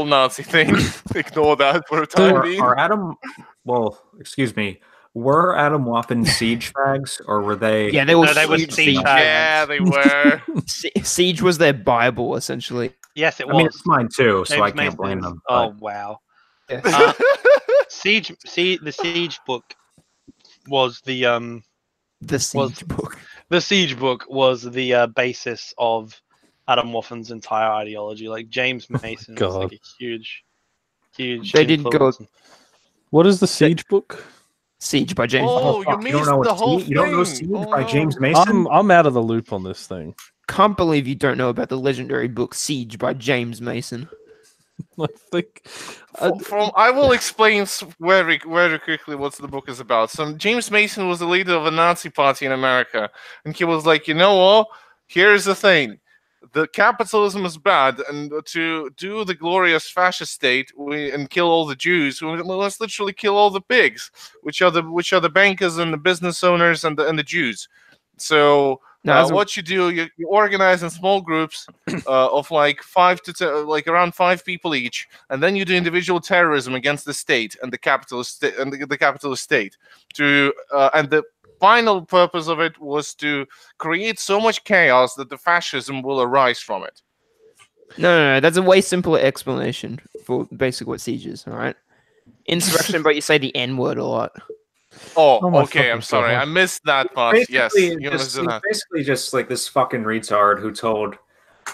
Speaker 2: Nazi thing. Ignore that for a time being.
Speaker 3: Were Atomwaffen siege fags, or were they?
Speaker 5: Yeah, they were.
Speaker 4: No, they were
Speaker 5: huge
Speaker 4: siege
Speaker 5: siege.
Speaker 4: fags.
Speaker 2: Yeah, they were.
Speaker 5: Siege was their Bible, essentially.
Speaker 4: Yes, it was.
Speaker 3: I mean, it's mine too, so
Speaker 4: James
Speaker 3: I can't blame
Speaker 4: Mason's-
Speaker 3: them.
Speaker 4: Oh
Speaker 3: but-
Speaker 4: wow.
Speaker 5: Yes.
Speaker 4: The Siege book was the
Speaker 5: The Siege book.
Speaker 4: The Siege book was the basis of Atomwaffen's entire ideology. Like James Mason was like a huge.
Speaker 5: They did go-
Speaker 4: influence.
Speaker 1: What is the Siege book?
Speaker 5: Siege by James.
Speaker 2: Oh, you
Speaker 3: fuck,
Speaker 2: missed
Speaker 3: don't know
Speaker 2: the
Speaker 3: what
Speaker 2: whole
Speaker 3: Siege- You don't know
Speaker 2: thing.
Speaker 3: Siege
Speaker 2: Oh,
Speaker 3: by
Speaker 2: no.
Speaker 3: James Mason?
Speaker 1: I'm out of the loop on this thing.
Speaker 5: Can't believe you don't know about the legendary book Siege by James Mason.
Speaker 1: I think
Speaker 2: I will explain very, very quickly what the book is about. So James Mason was the leader of a Nazi party in America, and he was like, you know what? Here's the thing: the capitalism is bad, and to do the glorious fascist state and kill all the Jews, let's literally kill all the pigs, which are the bankers and the business owners and the Jews. So. What you do, you organize in small groups of like 5 to 10, like around 5 people each, and then you do individual terrorism against the state and the capitalist and the capitalist state. And the final purpose of it was to create so much chaos that the fascism will arise from it.
Speaker 5: No. That's a way simpler explanation for basically what Siege is. All right, insurrection, but you say the N word a lot.
Speaker 1: Oh my
Speaker 2: Okay. I'm
Speaker 1: fucking
Speaker 2: sorry.
Speaker 1: God.
Speaker 2: I missed that part. Yes, you understood that.
Speaker 3: Basically just like this fucking retard who told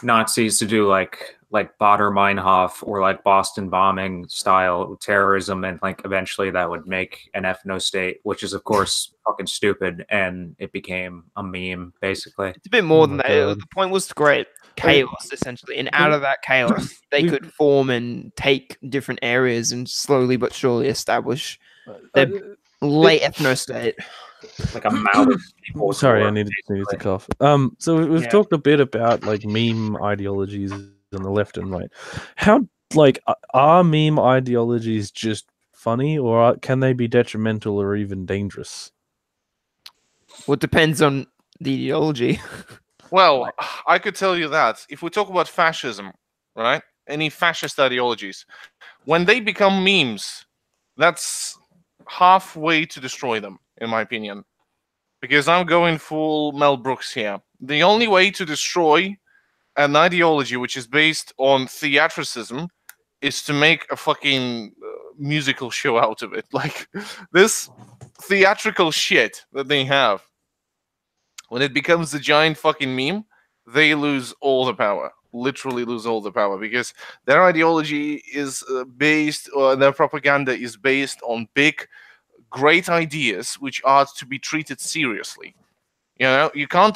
Speaker 3: Nazis to do like Baader Meinhof or like Boston bombing style terrorism, and like eventually that would make an ethno state, which is of course fucking stupid, and it became a meme basically.
Speaker 5: It's a bit more
Speaker 1: Oh
Speaker 5: than
Speaker 1: my
Speaker 5: that.
Speaker 1: God.
Speaker 5: The point was to create chaos essentially, and out of that chaos, they could form and take different areas and slowly but surely establish their late ethno-state.
Speaker 3: Like a Maoist people.
Speaker 1: Sorry, I needed to cough. So we've talked a bit about like meme ideologies on the left and right. How are meme ideologies just funny, or can they be detrimental or even dangerous?
Speaker 5: Well, it depends on the ideology.
Speaker 2: Well, I could tell you that if we talk about fascism, right? Any fascist ideologies, when they become memes, that's halfway to destroy them, in my opinion. Because I'm going full Mel Brooks here. The only way to destroy an ideology which is based on theatricism is to make a fucking musical show out of it. Like, this theatrical shit that they have, when it becomes a giant fucking meme, they lose all the power. Literally lose all the power, because their ideology is based, or their propaganda is based on big, great ideas which are to be treated seriously. You know, you can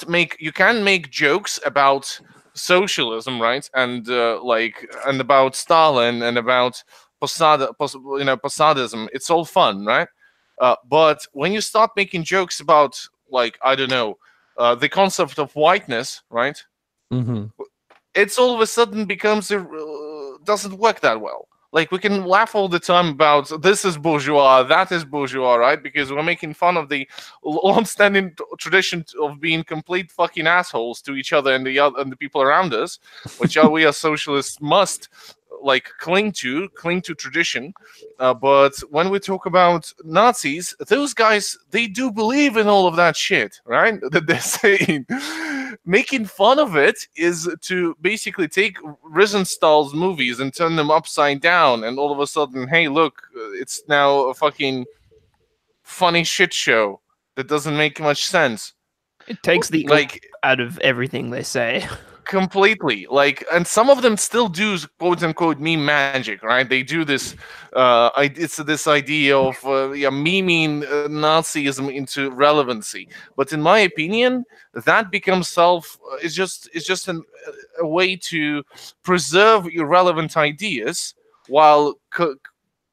Speaker 2: make jokes about socialism, right? And and about Stalin and about Possadism. It's all fun, right? But when you start making jokes about, like, I don't know, the concept of whiteness, right?
Speaker 1: Mm-hmm.
Speaker 2: It's all of a sudden becomes doesn't work that well. Like, we can laugh all the time about this is bourgeois, that is bourgeois, right? Because we're making fun of the long-standing tradition of being complete fucking assholes to each other and the people around us, which we as socialists must cling to tradition. But when we talk about Nazis, those guys, they do believe in all of that shit, right? That they're saying. Making fun of it is to basically take Rosenstahl's movies and turn them upside down, and all of a sudden, hey, look, it's now a fucking funny shit show that doesn't make much sense.
Speaker 5: It takes the out of everything they say.
Speaker 2: Completely. And some of them still do quote unquote meme magic, right? They do this it's this idea of memeing Nazism into relevancy. But in my opinion, that becomes it's just a way to preserve irrelevant ideas while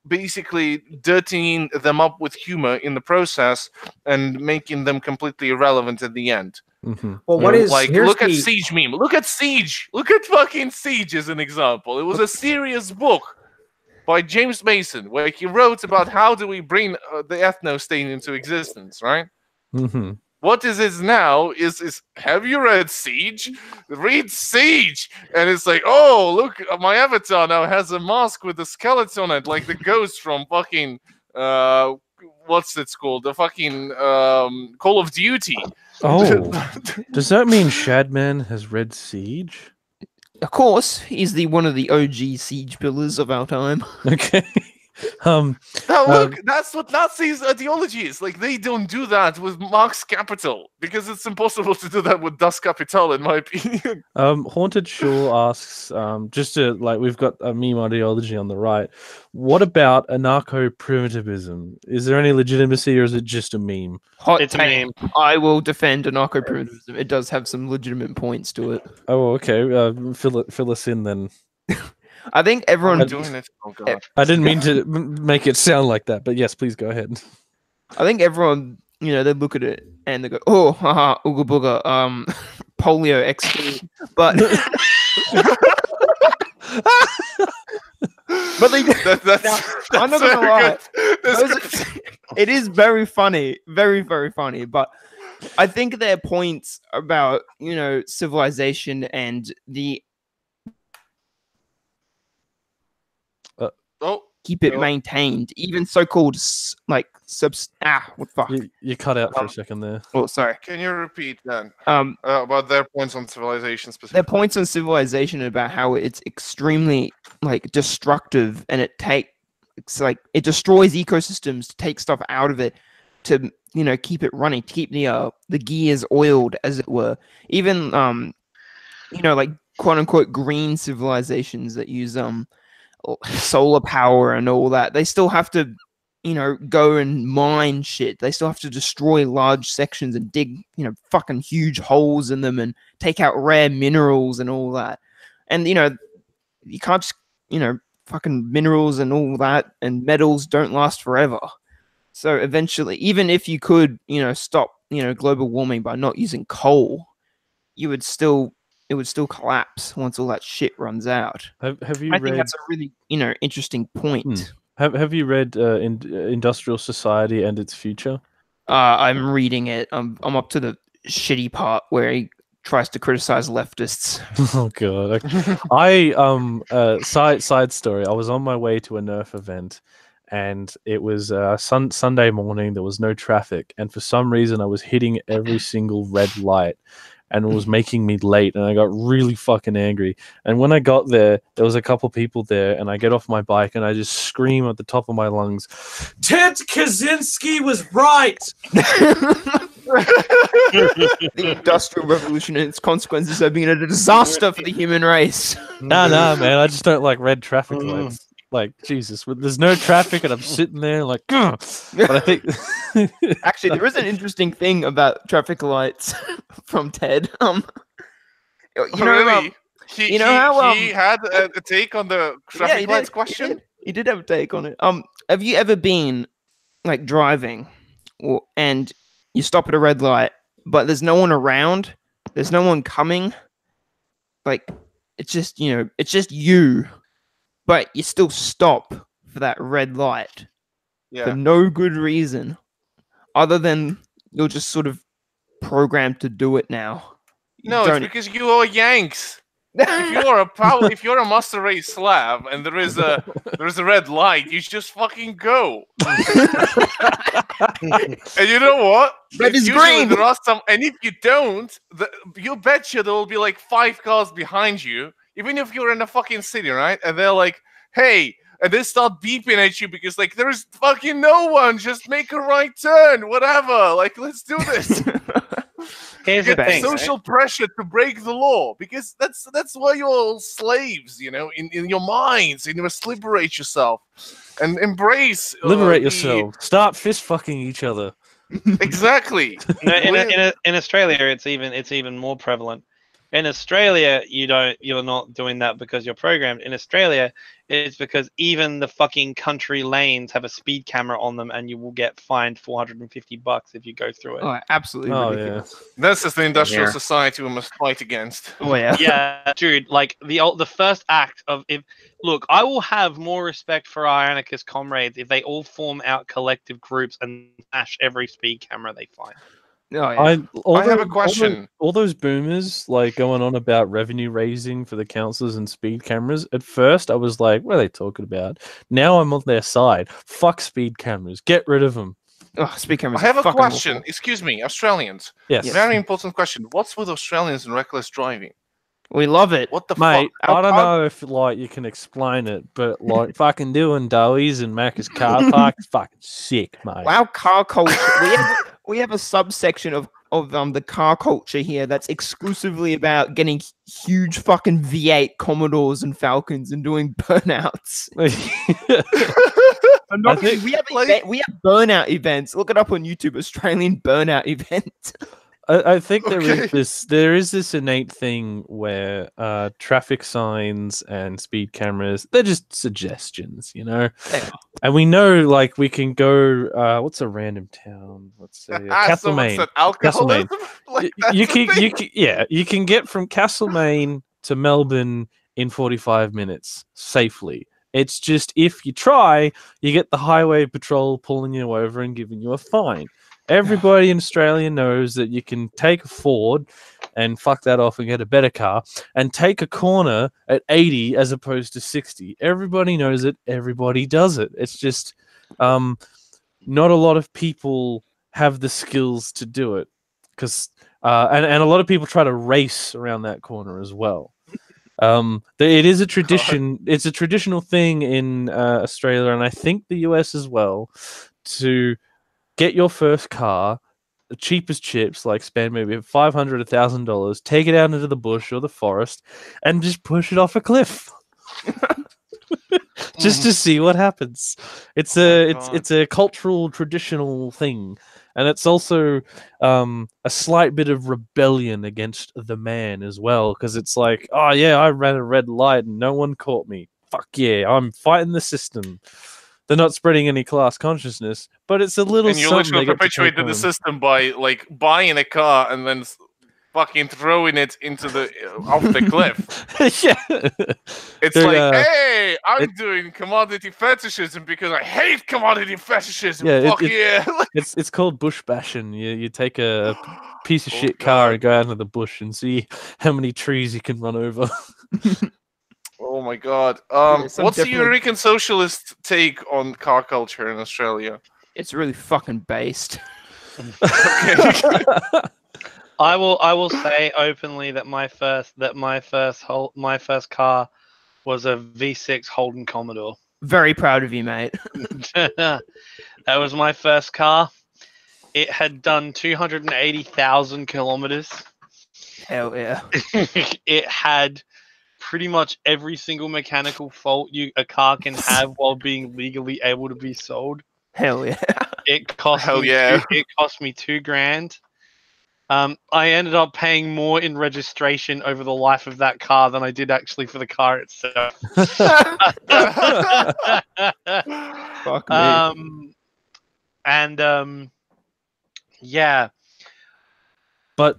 Speaker 2: basically dirtying them up with humor in the process and making them completely irrelevant at the end.
Speaker 1: Mm-hmm.
Speaker 3: Well, what is
Speaker 2: look at Siege meme. Look at Siege. Look at fucking Siege as an example. It was a serious book by James Mason where he wrote about how do we bring the ethno-state into existence, right?
Speaker 1: Mm-hmm.
Speaker 2: What is it now is have you read Siege? Read Siege! And it's like, oh, look, my avatar now has a mask with a skeleton on it, like the ghost from fucking, what's it called? The fucking Call of Duty.
Speaker 1: Oh, does that mean Shadman has read Siege?
Speaker 5: Of course, he's one of the OG Siege pillars of our time.
Speaker 1: Okay.
Speaker 2: Now look, that's what Nazis' ideology is. Like, they don't do that with Marx Capital because it's impossible to do that with Das Kapital, in my opinion.
Speaker 1: Haunted Shaw asks, just to we've got a meme ideology on the right. What about anarcho-primitivism? Is there any legitimacy, or is it just a meme?
Speaker 4: It's a meme.
Speaker 5: I will defend anarcho-primitivism. It does have some legitimate points to it.
Speaker 1: Oh, okay. Fill us in then.
Speaker 5: I think everyone
Speaker 2: doing it. Oh god!
Speaker 1: I didn't mean to make it sound like that, but yes, please go ahead.
Speaker 5: I think everyone, they look at it and they go, "Oh, haha, ooga booga, polio XD," but I'm not gonna lie. It is very funny, very very funny, but I think their points about civilization and the keep it maintained, even so-called what fuck?
Speaker 1: You cut out for a second there.
Speaker 5: Oh, sorry.
Speaker 2: Can you repeat then? About their points on civilization specifically.
Speaker 5: Their points on civilization about how it's extremely destructive, and it destroys ecosystems to take stuff out of it to keep it running, to keep the gears oiled, as it were. Even quote unquote green civilizations that use solar power and all that, they still have to go and mine shit. They still have to destroy large sections and dig, fucking huge holes in them and take out rare minerals and all that. And, you can't just, fucking minerals and all that and metals don't last forever. So eventually, even if you could, stop, global warming by not using coal, it would still collapse once all that shit runs out.
Speaker 1: Have you
Speaker 5: I
Speaker 1: read?
Speaker 5: think that's a really, interesting point.
Speaker 1: Have you read Industrial Society and Its Future?
Speaker 5: I'm reading it. I'm up to the shitty part where he tries to criticize leftists.
Speaker 1: Oh god! I side story. I was on my way to a Nerf event, and it was Sunday morning. There was no traffic, and for some reason, I was hitting every single red light, and it was making me late, and I got really fucking angry. And when I got there, there was a couple people there, and I get off my bike, and I just scream at the top of my lungs, "Ted Kaczynski was right!"
Speaker 5: The Industrial Revolution and its consequences have been a disaster for the human race.
Speaker 1: Nah, man, I just don't like red traffic lights. Like, Jesus, there's no traffic, and I'm sitting there like, "Ugh." But I think...
Speaker 5: Actually, there is an interesting thing about traffic lights from Ted.
Speaker 2: Really? He had a take on the traffic lights question?
Speaker 5: He did have a take on it. Have you ever been, like, driving, and you stop at a red light, but there's no one around, there's no one coming, like, it's just, it's just you, but you still stop for that red light for no good reason other than you're just sort of programmed to do it now.
Speaker 2: No, it's because you are Yanks. If you're a master race slab and there is a red light, you just fucking go. And you know what?
Speaker 5: Red is green.
Speaker 2: There are some, and if you don't, you betcha there will be like 5 cars behind you, even if you're in a fucking city, right? And they're like, "Hey," and they start beeping at you because like there's fucking no one. Just make a right turn, whatever. Like, let's do this.
Speaker 4: Here's the thing,
Speaker 2: social pressure to break the law, because that's why you're all slaves, in your minds, and you must liberate yourself and embrace
Speaker 1: yourself. Start fist fucking each other.
Speaker 2: Exactly.
Speaker 4: No, in Australia, it's even more prevalent. In Australia, you're not doing that because you're programmed. In Australia, it's because even the fucking country lanes have a speed camera on them, and you will get fined $450 if you go through it.
Speaker 5: Oh, absolutely ridiculous.
Speaker 2: Yeah. This is the industrial society we must fight against.
Speaker 5: Oh yeah.
Speaker 4: Yeah, dude. Like the first act of look, I will have more respect for our anarchist comrades if they all form out collective groups and smash every speed camera they find.
Speaker 5: Oh, yeah.
Speaker 2: I have a question.
Speaker 1: All those boomers like going on about revenue raising for the councils and speed cameras. At first, I was like, "What are they talking about?" Now I'm on their side. Fuck speed cameras. Get rid of them.
Speaker 5: Oh, speed cameras.
Speaker 2: I have a question.
Speaker 5: Awful.
Speaker 2: Excuse me, Australians.
Speaker 1: Yes.
Speaker 2: Very important question. What's with Australians and reckless driving?
Speaker 5: We love it.
Speaker 2: What the
Speaker 1: Mate,
Speaker 2: fuck?
Speaker 1: I don't know if like you can explain it, but like fucking doing doughies in Macca's car park is fucking sick, mate.
Speaker 5: Wow, car culture. We have a subsection of the car culture here that's exclusively about getting huge fucking V8 Commodores and Falcons and doing burnouts. We have burnout events. Look it up on YouTube. Australian burnout event.
Speaker 1: I think there is this innate thing where traffic signs and speed cameras, they're just suggestions, and we know like we can go what's a random town, let's say Castlemaine.
Speaker 2: Castlemaine. Like,
Speaker 1: you can get from Castlemaine to Melbourne in 45 minutes safely. It's just if you try, you get the highway patrol pulling you over and giving you a fine. Everybody in Australia knows that you can take a Ford and fuck that off and get a better car and take a corner at 80 as opposed to 60. Everybody knows it. Everybody does it. It's just not a lot of people have the skills to do it because and a lot of people try to race around that corner as well. It is a tradition. It's a traditional thing in Australia and I think the US as well to get your first car, the cheapest chips, like spend maybe $500, $1,000, take it out into the bush or the forest, and just push it off a cliff. just to see what happens. It's a cultural traditional thing, and it's also a slight bit of rebellion against the man as well, because it's like, oh yeah, I ran a red light and no one caught me. Fuck yeah, I'm fighting the system. They're not spreading any class consciousness, but it's a little.
Speaker 2: And you literally perpetuated the system by like buying a car and then fucking throwing it into the off the cliff.
Speaker 1: Yeah,
Speaker 2: it's like, hey, I'm doing commodity fetishism because I hate commodity fetishism.
Speaker 1: Yeah,
Speaker 2: Fuck yeah!
Speaker 1: it's called bush bashing. You take a piece of shit car and go out into the bush and see how many trees you can run over.
Speaker 2: Oh my god! What's the Eureka socialist take on car culture in Australia?
Speaker 5: It's really fucking based.
Speaker 2: Okay.
Speaker 4: I will say openly that my first car was a V6 Holden Commodore.
Speaker 5: Very proud of you, mate.
Speaker 4: That was my first car. It had done 280,000 kilometers.
Speaker 5: Hell yeah.
Speaker 4: It had pretty much every single mechanical fault a car can have while being legally able to be sold.
Speaker 5: Hell yeah.
Speaker 4: It cost me $2,000. I ended up paying more in registration over the life of that car than I did actually for the car itself.
Speaker 5: Fuck me.
Speaker 4: Yeah.
Speaker 1: But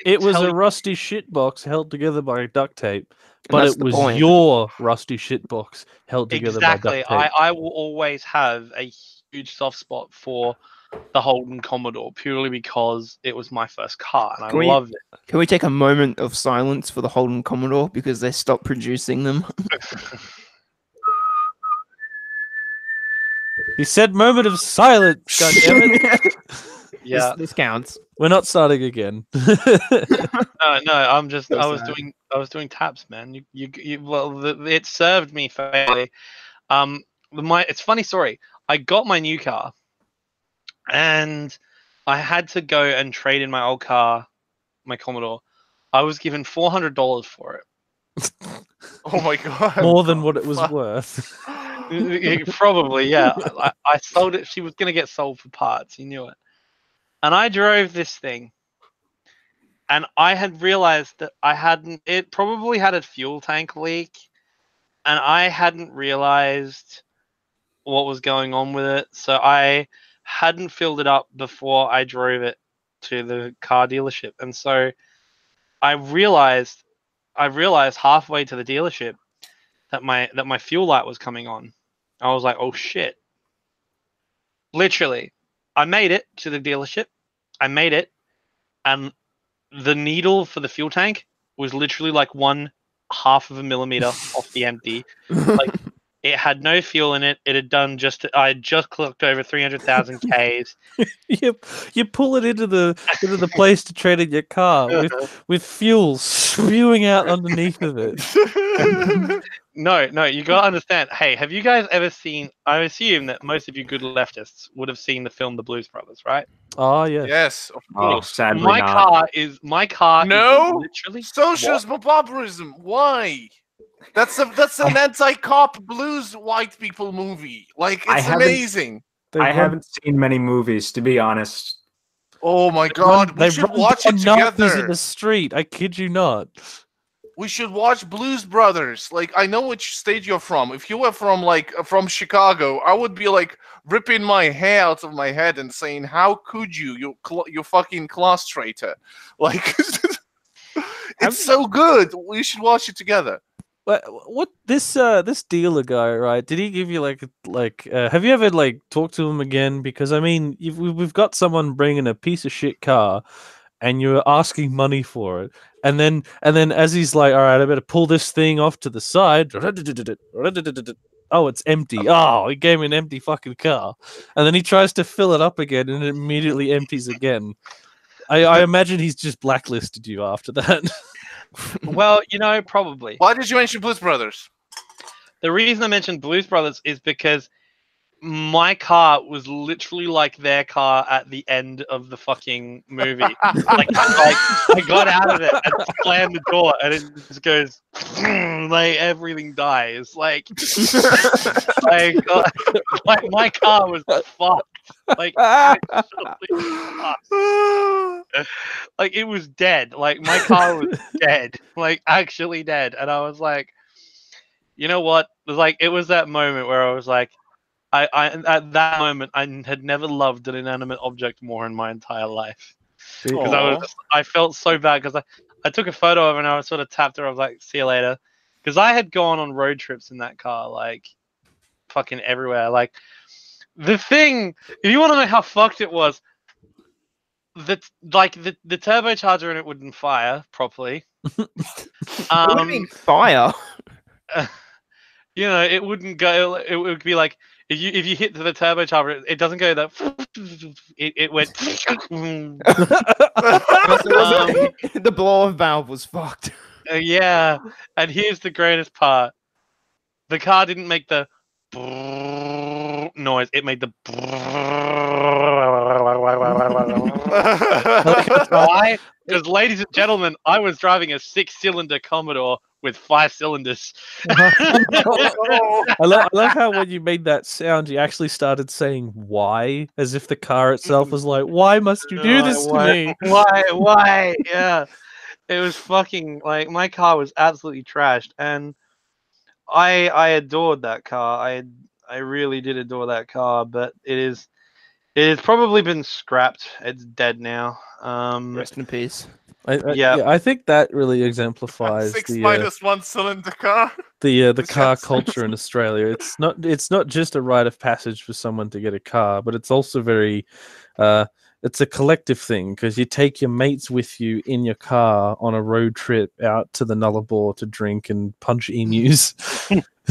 Speaker 1: it was a rusty shitbox held together by duct tape. But it was your rusty shitbox held together by duct tape.
Speaker 4: I will always have a huge soft spot for the Holden Commodore purely because it was my first car and I loved it.
Speaker 5: Can we take a moment of silence for the Holden Commodore because they stopped producing them?
Speaker 1: He said moment of silence, goddammit.
Speaker 4: Yeah.
Speaker 5: This counts.
Speaker 1: We're not starting again.
Speaker 4: No, I'm just I was doing taps, man. It served me fairly. It's a funny story. I got my new car and I had to go and trade in my old car, my Commodore. I was given $400 for it.
Speaker 2: Oh my god!
Speaker 1: More than what it was worth.
Speaker 4: Probably, yeah. I sold it. She was going to get sold for parts. You knew it. And I drove this thing. And I had realized that it probably had a fuel tank leak. And I hadn't realized what was going on with it. So I hadn't filled it up before I drove it to the car dealership. And so I realized halfway to the dealership that my fuel light was coming on. I was like, oh shit. Literally, I made it to the dealership. I made it, and the needle for the fuel tank was literally like 1/2 of a millimeter off the empty. Like it had no fuel in it. It had done I had just clocked over 300,000 Ks.
Speaker 1: You pull it into the place to trade in your car with fuel spewing out underneath of it.
Speaker 4: No, you gotta understand. Hey, have you guys ever seen? I assume that most of you good leftists would have seen the film The Blues Brothers, right?
Speaker 1: Oh yes.
Speaker 2: Yes, of course.
Speaker 3: Sadly
Speaker 4: my
Speaker 3: not.
Speaker 4: car
Speaker 2: No,
Speaker 4: is literally
Speaker 2: socialism or barbarism. Why? That's an anti-cop blues white people movie. Like it's amazing.
Speaker 3: I haven't seen many movies, to be honest.
Speaker 2: Oh my god, we should watch it together.
Speaker 1: In the street. I kid you not.
Speaker 2: We should watch Blues Brothers. Like, I know which state you're from. If you were from Chicago, I would be like ripping my hair out of my head and saying, "How could you fucking class traitor?" Like, it's so good. We should watch it together.
Speaker 1: What this dealer guy, right? Did he give you have you ever talked to him again? Because I mean, we've got someone bringing a piece of shit car, and you're asking money for it, and then as he's like, all right, I better pull this thing off to the side. Oh, it's empty. Oh, he gave me an empty fucking car, and then he tries to fill it up again, and it immediately empties again. I imagine he's just blacklisted you after that.
Speaker 4: Well, probably.
Speaker 2: Why did you mention Blues Brothers?
Speaker 4: The reason I mentioned Blues Brothers is because my car was literally like their car at the end of the fucking movie. like I got out of it and slammed the door, and it just goes like everything dies. Like my car was fucked. Like absolutely fucked. Like it was dead. Like my car was dead. Like actually dead. And I was like, you know what? It was that moment where I was like, I at that moment I had never loved an inanimate object more in my entire life, because I felt so bad, because I took a photo of her and I was sort of tapped her. I was like, see you later, because I had gone on road trips in that car, like fucking everywhere. Like the thing, if you want to know how fucked it was, the turbocharger in it wouldn't fire properly.
Speaker 5: What do you mean fire?
Speaker 4: You know, it wouldn't go. It would be like, if you hit the turbocharger, it doesn't go that. It went.
Speaker 5: The blow-off valve was fucked.
Speaker 4: Yeah, and here's the greatest part: the car didn't make the noise; it made the. Why? Because, ladies and gentlemen, I was driving a 6-cylinder Commodore with 5 cylinders.
Speaker 1: I love how when you made that sound, you actually started saying "why," as if the car itself was like, "Why must you do this to me?
Speaker 4: Why? Yeah, it was fucking like my car was absolutely trashed, and I adored that car. I really did adore that car, but it has probably been scrapped. It's dead now.
Speaker 5: Rest in peace.
Speaker 1: I think that really exemplifies
Speaker 2: 6
Speaker 1: the
Speaker 2: minus 1 cylinder car.
Speaker 1: the car culture in Australia. It's not just a rite of passage for someone to get a car, but it's also very it's a collective thing, because you take your mates with you in your car on a road trip out to the Nullarbor to drink and punch emus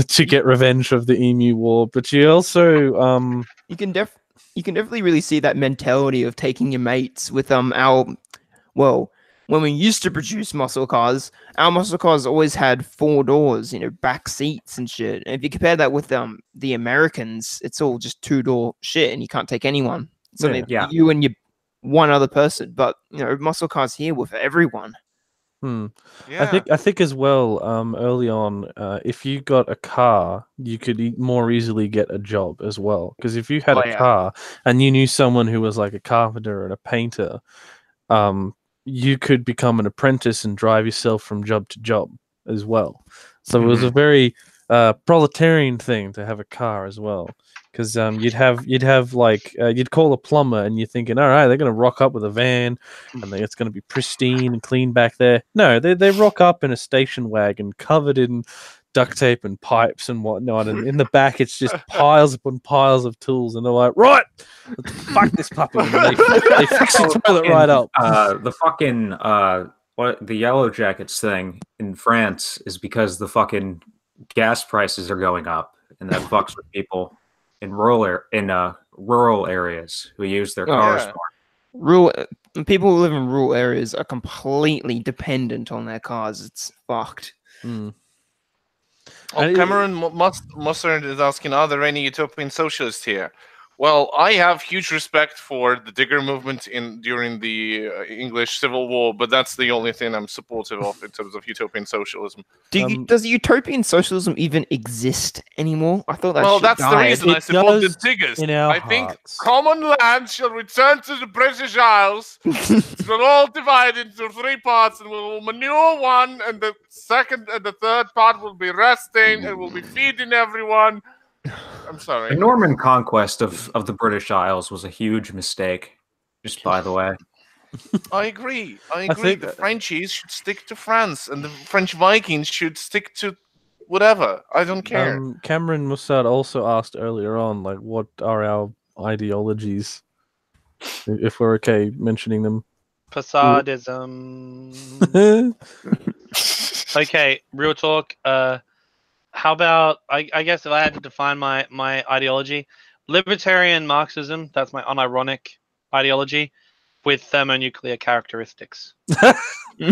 Speaker 1: to get revenge of the emu war. But you also
Speaker 5: you can definitely really see that mentality of taking your mates with when we used to produce muscle cars, our muscle cars always had 4 doors, back seats and shit. And if you compare that with the Americans, it's all just 2-door shit, and you can't take anyone. So you and one other person, but muscle cars here were for everyone.
Speaker 1: Yeah. I think as well, early on, if you got a car, you could more easily get a job as well. Because if you had a car and you knew someone who was like a carpenter and a painter, you could become an apprentice and drive yourself from job to job as well. So it was a very proletarian thing to have a car as well. Because you'd call a plumber and you're thinking, all right, they're going to rock up with a van and it's going to be pristine and clean back there. No, they rock up in a station wagon covered in duct tape and pipes and whatnot, and in the back it's just piles upon piles of tools, and they're like, right, let's fuck this puppy. And they fix the toilet right up.
Speaker 3: The fucking the Yellow Jackets thing in France is because the fucking gas prices are going up, and that fucks with people in rural areas who use their cars more.
Speaker 5: People who live in rural areas are completely dependent on their cars. It's fucked.
Speaker 2: Cameron Mustard is asking, are there any utopian socialists here? Well, I have huge respect for the digger movement during the English Civil War, but that's the only thing I'm supportive of in terms of utopian socialism.
Speaker 5: Does utopian socialism even exist anymore? I thought that.
Speaker 2: Well, that's
Speaker 5: died.
Speaker 2: the reason I support the diggers. I think common land shall return to the British Isles. It will all divide into 3 parts, and we'll manure one, and the second and the third part will be resting, and we'll be feeding everyone. I'm sorry.
Speaker 3: The Norman conquest of the British Isles was a huge mistake, just by the way.
Speaker 2: I agree. The Frenchies should stick to France, and the French Vikings should stick to whatever. I don't care.
Speaker 1: Cameron Mussad also asked earlier on, like, what are our ideologies? If we're okay mentioning them.
Speaker 4: Facadism. Okay, real talk. How about, I guess if I had to define my ideology, libertarian Marxism, that's my unironic ideology, with thermonuclear characteristics.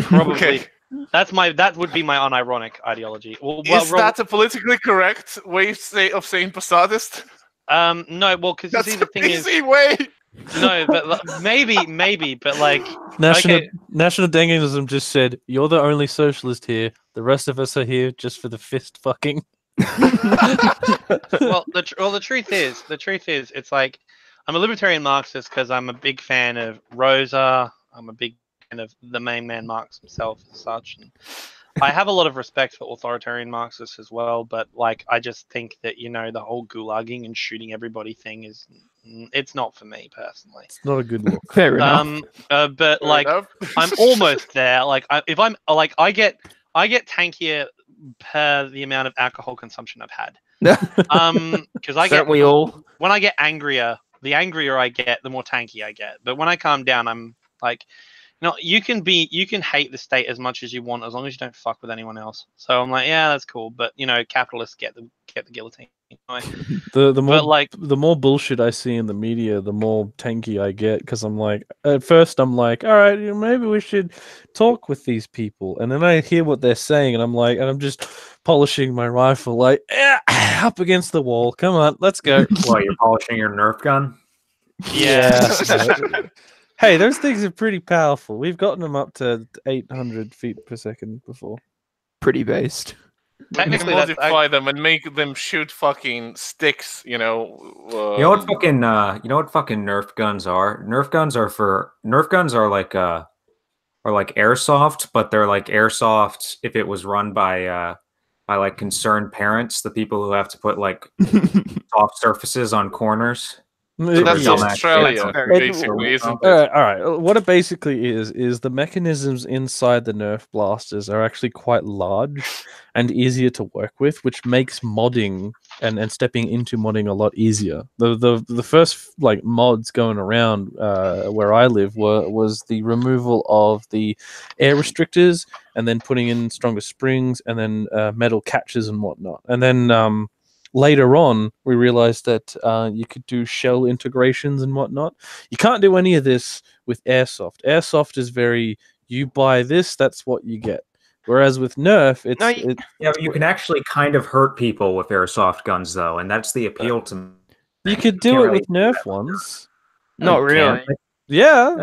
Speaker 4: Probably. Okay. That would be my unironic ideology.
Speaker 2: Is that a politically correct way of saying Passadist?
Speaker 4: No, well, because
Speaker 2: That's
Speaker 4: see,
Speaker 2: the
Speaker 4: the thing is,
Speaker 2: easy way.
Speaker 4: no, but maybe, but like,
Speaker 1: National
Speaker 4: okay.
Speaker 1: National Dingism just said, "You're the only socialist here. The rest of us are here just for the fist fucking."
Speaker 4: Well, the truth is, it's like I'm a libertarian Marxist because I'm a big fan of Rosa. I'm a big fan of the main man Marx himself, as such. And I have a lot of respect for authoritarian Marxists as well, but like I just think that the whole gulagging and shooting everybody thing it's not for me personally.
Speaker 1: It's not a good look.
Speaker 5: Fair enough.
Speaker 4: But
Speaker 2: Fair
Speaker 4: like
Speaker 2: enough.
Speaker 4: I'm almost there. Like if I'm like I get tankier per the amount of alcohol consumption I've had. Because I get
Speaker 5: Don't we all?
Speaker 4: when I get angrier, the angrier I get, the more tanky I get. But when I calm down, I'm like, you can hate the state as much as you want, as long as you don't fuck with anyone else. So I'm like, yeah, that's cool. But capitalists get the guillotine.
Speaker 1: The more bullshit I see in the media, the more tanky I get, because I'm like, at first I'm like, all right, maybe we should talk with these people, and then I hear what they're saying, and I'm like, and I'm just polishing my rifle, like, up against the wall. Come on, let's go.
Speaker 3: Well, you're polishing your Nerf gun.
Speaker 4: Yeah.
Speaker 1: Hey, those things are pretty powerful. We've gotten them up to 800 feet per second before.
Speaker 5: Pretty based.
Speaker 4: Technically,
Speaker 2: we can modify them and make them shoot fucking sticks.
Speaker 3: You know what fucking Nerf guns are? Nerf guns are like airsoft, but they're like airsoft if it was run by like concerned parents, the people who have to put like soft surfaces on corners.
Speaker 2: So that's Australia, basically, isn't it?
Speaker 1: All right. What it basically is the mechanisms inside the Nerf blasters are actually quite large and easier to work with, which makes modding and stepping into modding a lot easier. The first like mods going around where I live was the removal of the air restrictors and then putting in stronger springs and then metal catches and whatnot, and then later on, we realized that you could do shell integrations and whatnot. You can't do any of this with airsoft. Airsoft is very, you buy this, that's what you get. Whereas with Nerf,
Speaker 3: but you can actually kind of hurt people with airsoft guns, though, and that's the appeal to me.
Speaker 1: You could do it with Nerf ones.
Speaker 5: Not really.
Speaker 1: Yeah.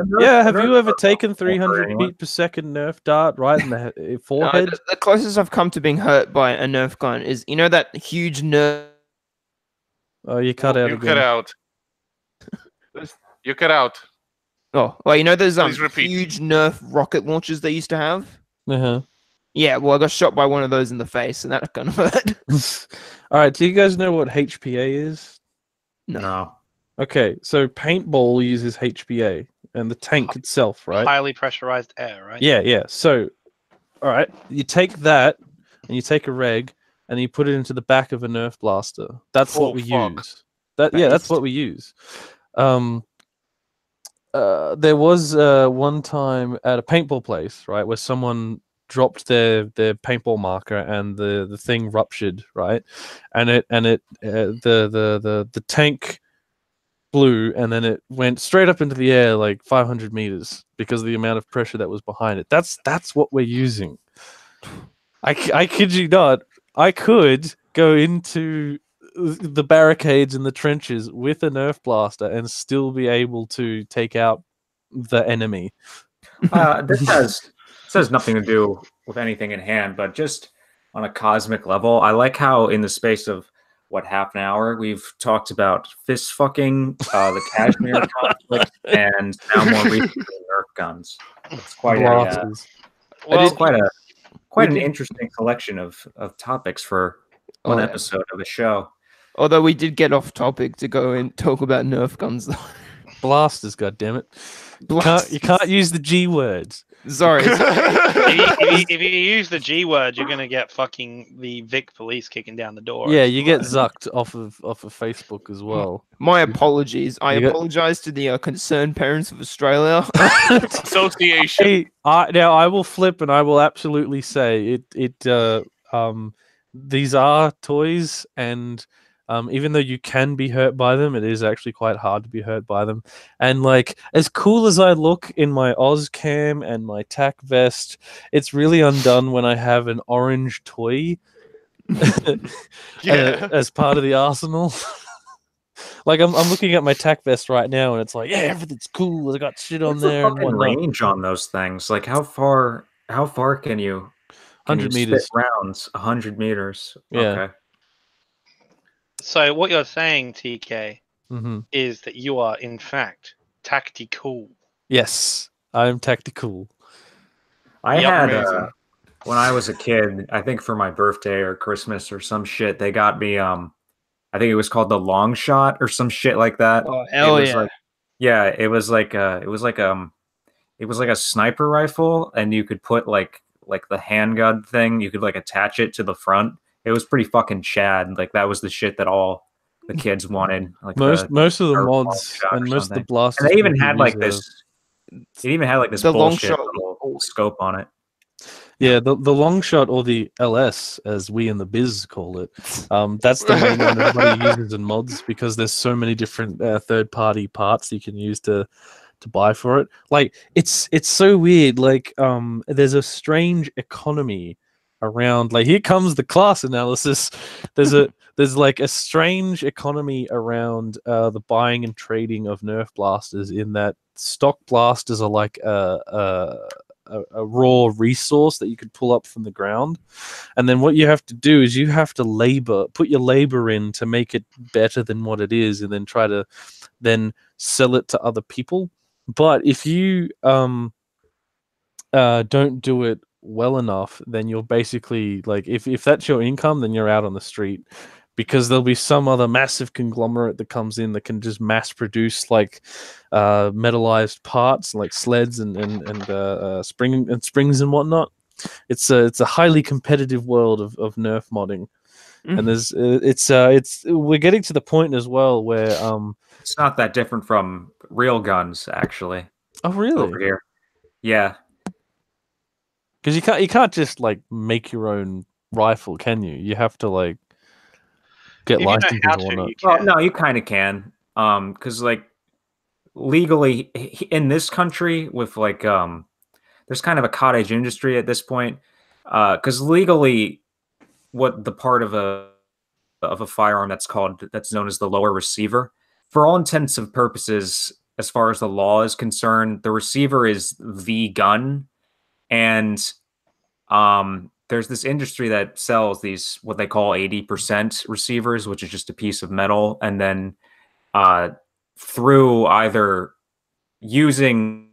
Speaker 1: Have you ever taken 300 feet per second Nerf dart right in the forehead?
Speaker 5: No, the closest I've come to being hurt by a Nerf gun is, that huge Nerf.
Speaker 1: Oh, you cut out.
Speaker 2: You cut out. You cut out.
Speaker 5: Oh, well, those
Speaker 2: repeat.
Speaker 5: huge Nerf rocket launchers they used to have?
Speaker 1: Uh-huh.
Speaker 5: Yeah, well, I got shot by one of those in the face, and that kind of hurt.
Speaker 1: All right, do you guys know what HPA is?
Speaker 3: No.
Speaker 1: Okay, so paintball uses HPA and the tank itself, right?
Speaker 4: Highly pressurized air, right?
Speaker 1: Yeah. So, all right, you take that and you take a reg and you put it into the back of a Nerf blaster. That's what we use. That's what we use. There was one time at a paintball place, right, where someone dropped their paintball marker and the thing ruptured, right, and the tank blew, and then it went straight up into the air like 500 meters because of the amount of pressure that was behind it. That's what we're using. I kid you not. I could go into the barricades and the trenches with a Nerf blaster and still be able to take out the enemy.
Speaker 3: This has nothing to do with anything in hand, but just on a cosmic level, I like how in the space of half an hour, we've talked about fist fucking, the Kashmir conflict, and now more recently Nerf guns. It's quite an interesting collection of topics for one episode of a show.
Speaker 5: Although we did get off topic to go and talk about Nerf guns, though.
Speaker 1: Blasters, goddammit. You can't use the G words.
Speaker 5: Sorry.
Speaker 4: if you use the G word, you're gonna get fucking the Vic police kicking down the door.
Speaker 1: Yeah, you get zucked off of Facebook as well.
Speaker 5: My apologies. I apologize to the concerned parents of Australia
Speaker 2: Association.
Speaker 1: Hey, now I will flip and I will absolutely say these are toys, and even though you can be hurt by them, it is actually quite hard to be hurt by them. And like, as cool as I look in my Ozcam and my tack vest, it's really undone when I have an orange toy as part of the arsenal. Like I'm looking at my tack vest right now, and it's like, yeah, everything's cool. I got shit on
Speaker 3: What's
Speaker 1: there
Speaker 3: the
Speaker 1: and
Speaker 3: fucking
Speaker 1: whatnot.
Speaker 3: range on those things? Like how far can you
Speaker 1: 100
Speaker 3: spit
Speaker 1: meters.
Speaker 3: rounds? 100 meters.
Speaker 1: Yeah.
Speaker 3: Okay.
Speaker 4: So what you're saying, TK,
Speaker 1: Mm-hmm.
Speaker 4: is that you are in fact tactical.
Speaker 1: Yes, I'm tactical.
Speaker 3: I
Speaker 4: Yep.
Speaker 3: had
Speaker 2: Amazing.
Speaker 3: when I was a kid, I think for my birthday or Christmas or some shit, they got me I think it was called the long shot or some shit like that.
Speaker 5: Oh
Speaker 3: It
Speaker 5: hell
Speaker 3: was
Speaker 5: yeah!
Speaker 3: like it was like a sniper rifle, and you could put like the handgun thing, you could like attach it to the front. It was pretty fucking chad. Like that was the shit that all the kids wanted. Like
Speaker 1: Most of the
Speaker 3: or long
Speaker 1: mods
Speaker 3: shot
Speaker 1: and
Speaker 3: or
Speaker 1: most of the
Speaker 3: something.
Speaker 1: blasters.
Speaker 3: And they even
Speaker 1: people
Speaker 3: had
Speaker 1: use
Speaker 3: like
Speaker 1: a-
Speaker 3: this. It even had like this
Speaker 5: The long
Speaker 3: bullshit
Speaker 5: shot
Speaker 3: little scope on it.
Speaker 1: Yeah, the long shot, or the LS, as we in the biz call it. That's the main one everybody uses in mods, because there's so many different third-party parts you can use to buy for it. Like it's so weird. Like there's a strange economy around. Like here comes the class analysis. There's like a strange economy around the buying and trading of Nerf blasters, in that stock blasters are like a raw resource that you could pull up from the ground, and then what you have to do is you have to put your labor in to make it better than what it is, and then try to then sell it to other people. But if you don't do it well enough, then you're basically like, if that's your income, then you're out on the street, because there'll be some other massive conglomerate that comes in that can just mass produce like metallized parts like sleds and springs and whatnot. It's a highly competitive world of Nerf modding, and there's we're getting to the point as well where
Speaker 3: It's not that different from real guns, actually.
Speaker 1: oh really?
Speaker 3: Over here, yeah.
Speaker 1: Because you can't just like make your own rifle, can you? You have to like get
Speaker 4: If you know
Speaker 1: licenses
Speaker 4: how
Speaker 1: and
Speaker 4: to,
Speaker 1: whatnot.
Speaker 4: you
Speaker 3: Well,
Speaker 4: can.
Speaker 3: no, you kind of can. Because like legally in this country, with like there's kind of a cottage industry at this point. Because legally, what the part of a firearm that's known as the lower receiver, for all intents and purposes, as far as the law is concerned, the receiver is the gun. And there's this industry that sells these what they call 80% receivers, which is just a piece of metal, and then through either using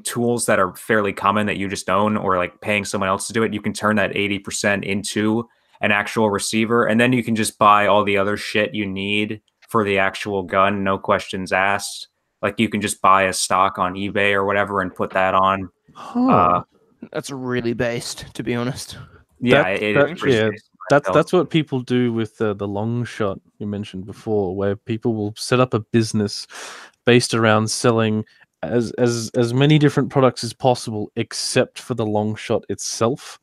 Speaker 3: tools that are fairly common that you just own, or like paying someone else to do it, you can turn that 80% into an actual receiver, and then you can just buy all the other shit you need for the actual gun, no questions asked. Like you can just buy a stock on eBay or whatever and put that on.
Speaker 1: Huh.
Speaker 5: That's really based, to be honest.
Speaker 3: Yeah,
Speaker 1: That-
Speaker 3: it
Speaker 1: that-
Speaker 3: is pretty
Speaker 1: yeah,
Speaker 3: basic.
Speaker 1: That's what people do with the long shot you mentioned before, where people will set up a business based around selling as many different products as possible, except for the long shot itself,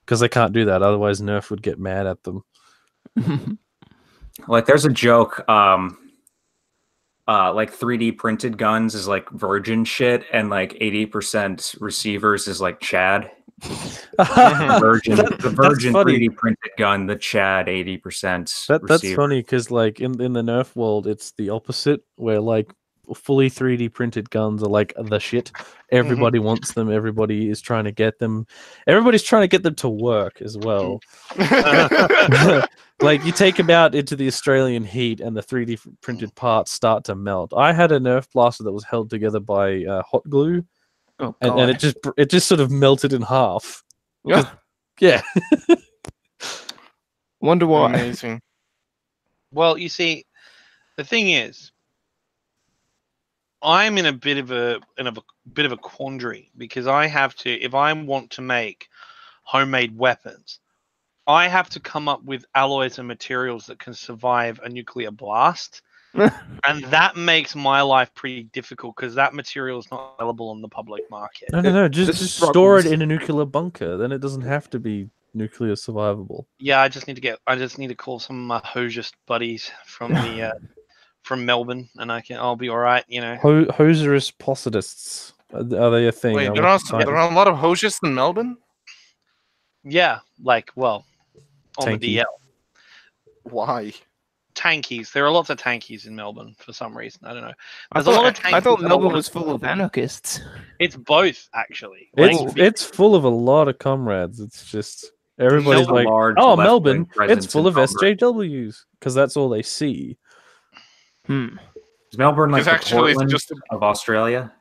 Speaker 1: because they can't do that. Otherwise, Nerf would get mad at them.
Speaker 3: Like there's a joke, like 3D printed guns is like virgin shit, and like 80% receivers is like Chad. The virgin
Speaker 1: funny.
Speaker 3: 3D printed gun, the Chad 80%.
Speaker 1: That's funny, because like in the Nerf world, it's the opposite, where like fully 3D printed guns are like the shit. Everybody wants them. Everybody is trying to get them. Everybody's trying to get them to work as well. Like you take them out into the Australian heat, and the 3D printed parts start to melt. I had a Nerf blaster that was held together by hot glue,
Speaker 5: Oh,
Speaker 1: and it just sort of melted in half. Yeah.
Speaker 5: Wonder why.
Speaker 2: Amazing.
Speaker 4: Well, you see, the thing is, I'm in a bit of a quandary, because I have to, if I want to make homemade weapons, I have to come up with alloys and materials that can survive a nuclear blast. And that makes my life pretty difficult, because that material is not available on the public market.
Speaker 1: No. Just
Speaker 5: The
Speaker 1: store it
Speaker 5: struggles.
Speaker 1: in a nuclear bunker. Then it doesn't have to be nuclear survivable.
Speaker 4: Yeah, I just need to call some of my hosist buddies from the from Melbourne, and I'll be all right, you know.
Speaker 1: Hoserus positists. Are they a thing?
Speaker 2: Wait,
Speaker 1: I
Speaker 2: there
Speaker 1: want
Speaker 2: are
Speaker 1: to find-
Speaker 2: there are a lot of hoshes in Melbourne.
Speaker 4: Yeah, like, well, on
Speaker 1: Tanky.
Speaker 4: the DL.
Speaker 2: Why?
Speaker 4: tankies. There are lots of tankies in Melbourne for some reason. I don't know.
Speaker 5: I
Speaker 4: There's a lot of
Speaker 5: thought, I
Speaker 4: tankies
Speaker 5: thought
Speaker 4: and a
Speaker 5: Melbourne
Speaker 4: lot of-
Speaker 5: was full of anarchists.
Speaker 4: It's both, actually. Like,
Speaker 1: It's full of a lot of comrades. It's just everybody's
Speaker 3: Melbourne,
Speaker 1: like,
Speaker 3: large
Speaker 1: oh,
Speaker 3: left-wing
Speaker 1: Melbourne, it's
Speaker 3: presence
Speaker 1: full
Speaker 3: in
Speaker 1: of
Speaker 3: Melbourne.
Speaker 1: SJWs because that's all they see.
Speaker 3: Is Melbourne like
Speaker 2: Because
Speaker 3: the
Speaker 2: actually it's
Speaker 3: Portland
Speaker 2: just
Speaker 3: of Australia?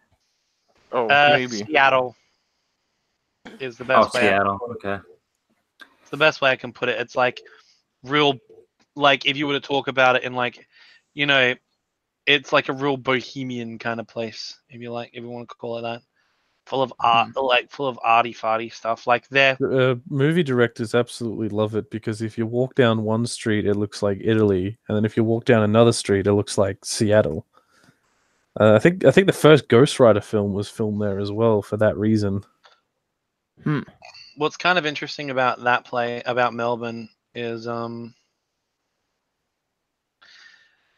Speaker 2: Oh, maybe.
Speaker 4: Seattle is the best
Speaker 3: Oh,
Speaker 4: way.
Speaker 3: Seattle. Okay.
Speaker 4: It's the best way I can put it. It's like real, like if you were to talk about it in like, you know, it's like a real bohemian kind of place, if you want to call it that. Full of art, like full of arty farty stuff. Like there,
Speaker 1: Movie directors absolutely love it because if you walk down one street, it looks like Italy, and then if you walk down another street, it looks like Seattle. I think the first Ghost Rider film was filmed there as well for that reason.
Speaker 4: what's kind of interesting about that play about Melbourne is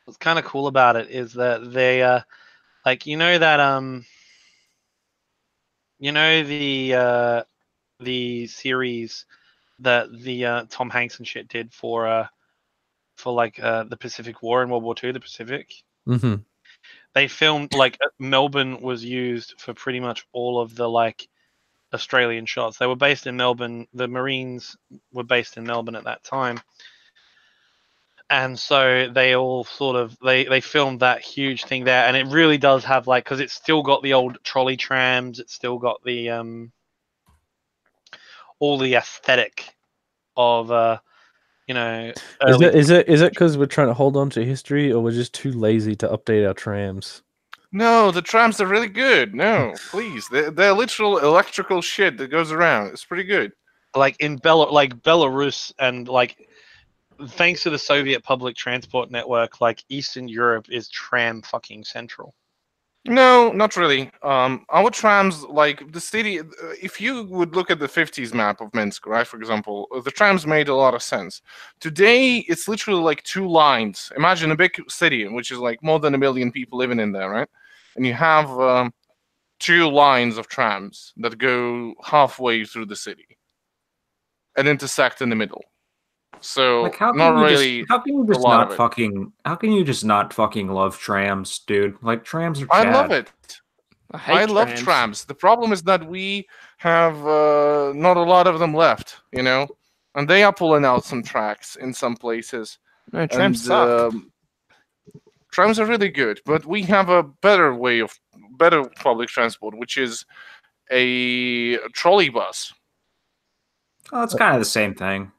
Speaker 4: what's kind of cool about it is that they like you know the series that the Tom Hanks and shit did for like the Pacific War in World War II, the Pacific.
Speaker 1: Mm-hmm.
Speaker 4: They filmed like Melbourne was used for pretty much all of the like Australian shots. They were based in Melbourne. The Marines were based in Melbourne at that time. And so they all sort of they filmed that huge thing there, and it really does have like because it's still got the old trolley trams, it's still got the all the aesthetic of you know.
Speaker 1: Is it because we're trying to hold on to history, or we're just too lazy to update our trams?
Speaker 2: No, the trams are really good. No, please, they're literal electrical shit that goes around. It's pretty good.
Speaker 4: Like in Belarus and like thanks to the Soviet public transport network, like Eastern Europe is tram fucking central.
Speaker 2: No, not really. Our trams, like the city, if you would look at the 50s map of Minsk, right, for example, the trams made a lot of sense. Today, it's literally like two lines. Imagine a big city, which is like more than 1 million people living in there, right? And you have two lines of trams that go halfway through the city and intersect in the middle. So
Speaker 3: Like, how
Speaker 2: not
Speaker 3: can you
Speaker 2: really.
Speaker 3: just, how can you just
Speaker 2: a lot
Speaker 3: not
Speaker 2: of it.
Speaker 3: fucking? How can you just not fucking love trams, dude? Like, trams are.
Speaker 2: I
Speaker 3: Chad.
Speaker 2: love it. I love
Speaker 5: trams.
Speaker 2: trams. The problem is that we have not a lot of them left, you know, and they are pulling out some tracks in some places.
Speaker 5: No, trams suck.
Speaker 2: Trams are really good, but we have a better public transport, which is a trolley bus.
Speaker 3: Oh, it's kind of the same thing.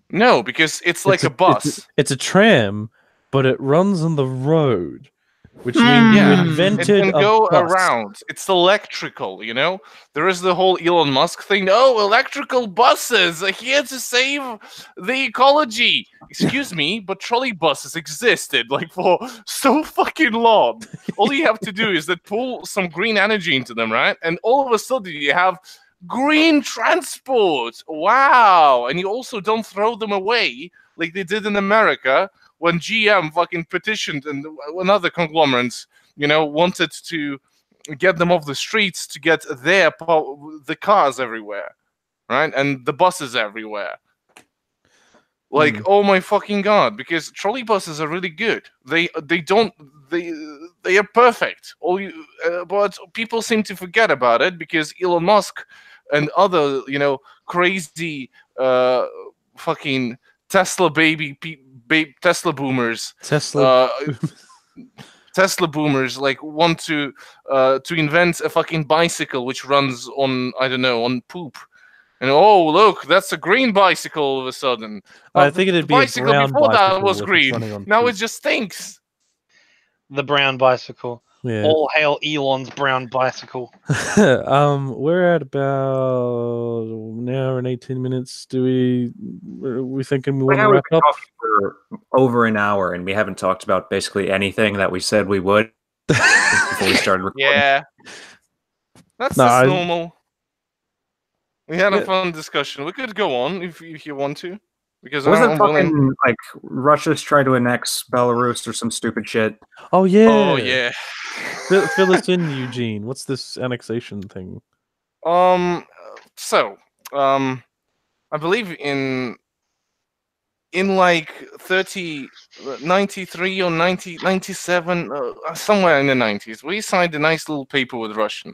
Speaker 2: No, because it's like a bus.
Speaker 1: It's a tram, but it runs on the road, which
Speaker 5: Hmm.
Speaker 1: means you
Speaker 2: Yeah,
Speaker 1: invented
Speaker 2: it can go
Speaker 1: a bus.
Speaker 2: around. It's electrical, you know? There is the whole Elon Musk thing. Oh, electrical buses are here to save the ecology. Excuse me, but trolley buses existed like for so fucking long. All you have to do is that pull some green energy into them, right? And all of a sudden you have green transport. Wow. And you also don't throw them away like they did in America when GM fucking petitioned and another conglomerates, you know, wanted to get them off the streets to get the cars everywhere, right? And the buses everywhere. Like, oh my fucking god, because trolley buses are really good. They are perfect. But people seem to forget about it because Elon Musk and other, you know, crazy fucking Tesla Tesla boomers. Tesla boomers like want to invent a fucking bicycle which runs on, I don't know, on poop. And oh look, that's a green bicycle all of a sudden.
Speaker 1: I think it'd be a
Speaker 2: bicycle
Speaker 1: brown
Speaker 2: before that
Speaker 1: bicycle
Speaker 2: was
Speaker 1: if it's
Speaker 2: green.
Speaker 1: running on
Speaker 2: Now
Speaker 1: poop.
Speaker 2: it just stinks.
Speaker 4: The brown bicycle.
Speaker 1: Yeah.
Speaker 4: All hail Elon's brown bicycle.
Speaker 1: We're at about an hour and 18 minutes. Are we thinking we want to
Speaker 3: Now
Speaker 1: wrap
Speaker 3: we've been
Speaker 1: up?
Speaker 3: talking for over an hour, and we haven't talked about basically anything that we said we would before we started recording.
Speaker 2: Yeah. That's
Speaker 1: No,
Speaker 2: just
Speaker 1: I-
Speaker 2: normal. We had a
Speaker 1: Yeah.
Speaker 2: fun discussion. We could go on if you want to. Because
Speaker 3: Wasn't
Speaker 2: I'm willing.
Speaker 3: fucking like Russia's trying to annex Belarus or some stupid shit?
Speaker 1: Oh yeah.
Speaker 2: Oh yeah.
Speaker 1: Fill us in, Eugene. What's this annexation thing?
Speaker 2: So, I believe in in like 93 or 97, somewhere in the 90s, we signed a nice little paper with Russian,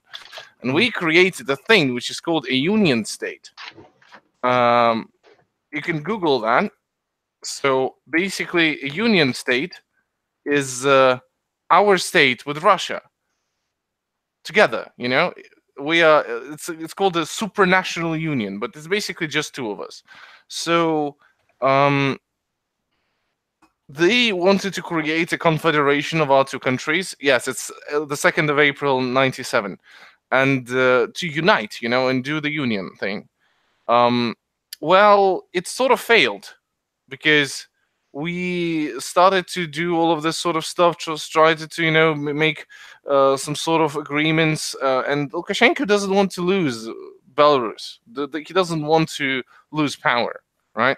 Speaker 2: and we created a thing which is called a union state. You can Google that. So basically, a union state is our state with Russia together. You know, we are. It's called a supranational union, but it's basically just two of us. So they wanted to create a confederation of our two countries. Yes, it's the 2nd of April, 97, and to unite, you know, and do the union thing. Well, it sort of failed because we started to do all of this sort of stuff, just tried to, you know, make some sort of agreements, and Lukashenko doesn't want to lose Belarus. He doesn't want to lose power, right?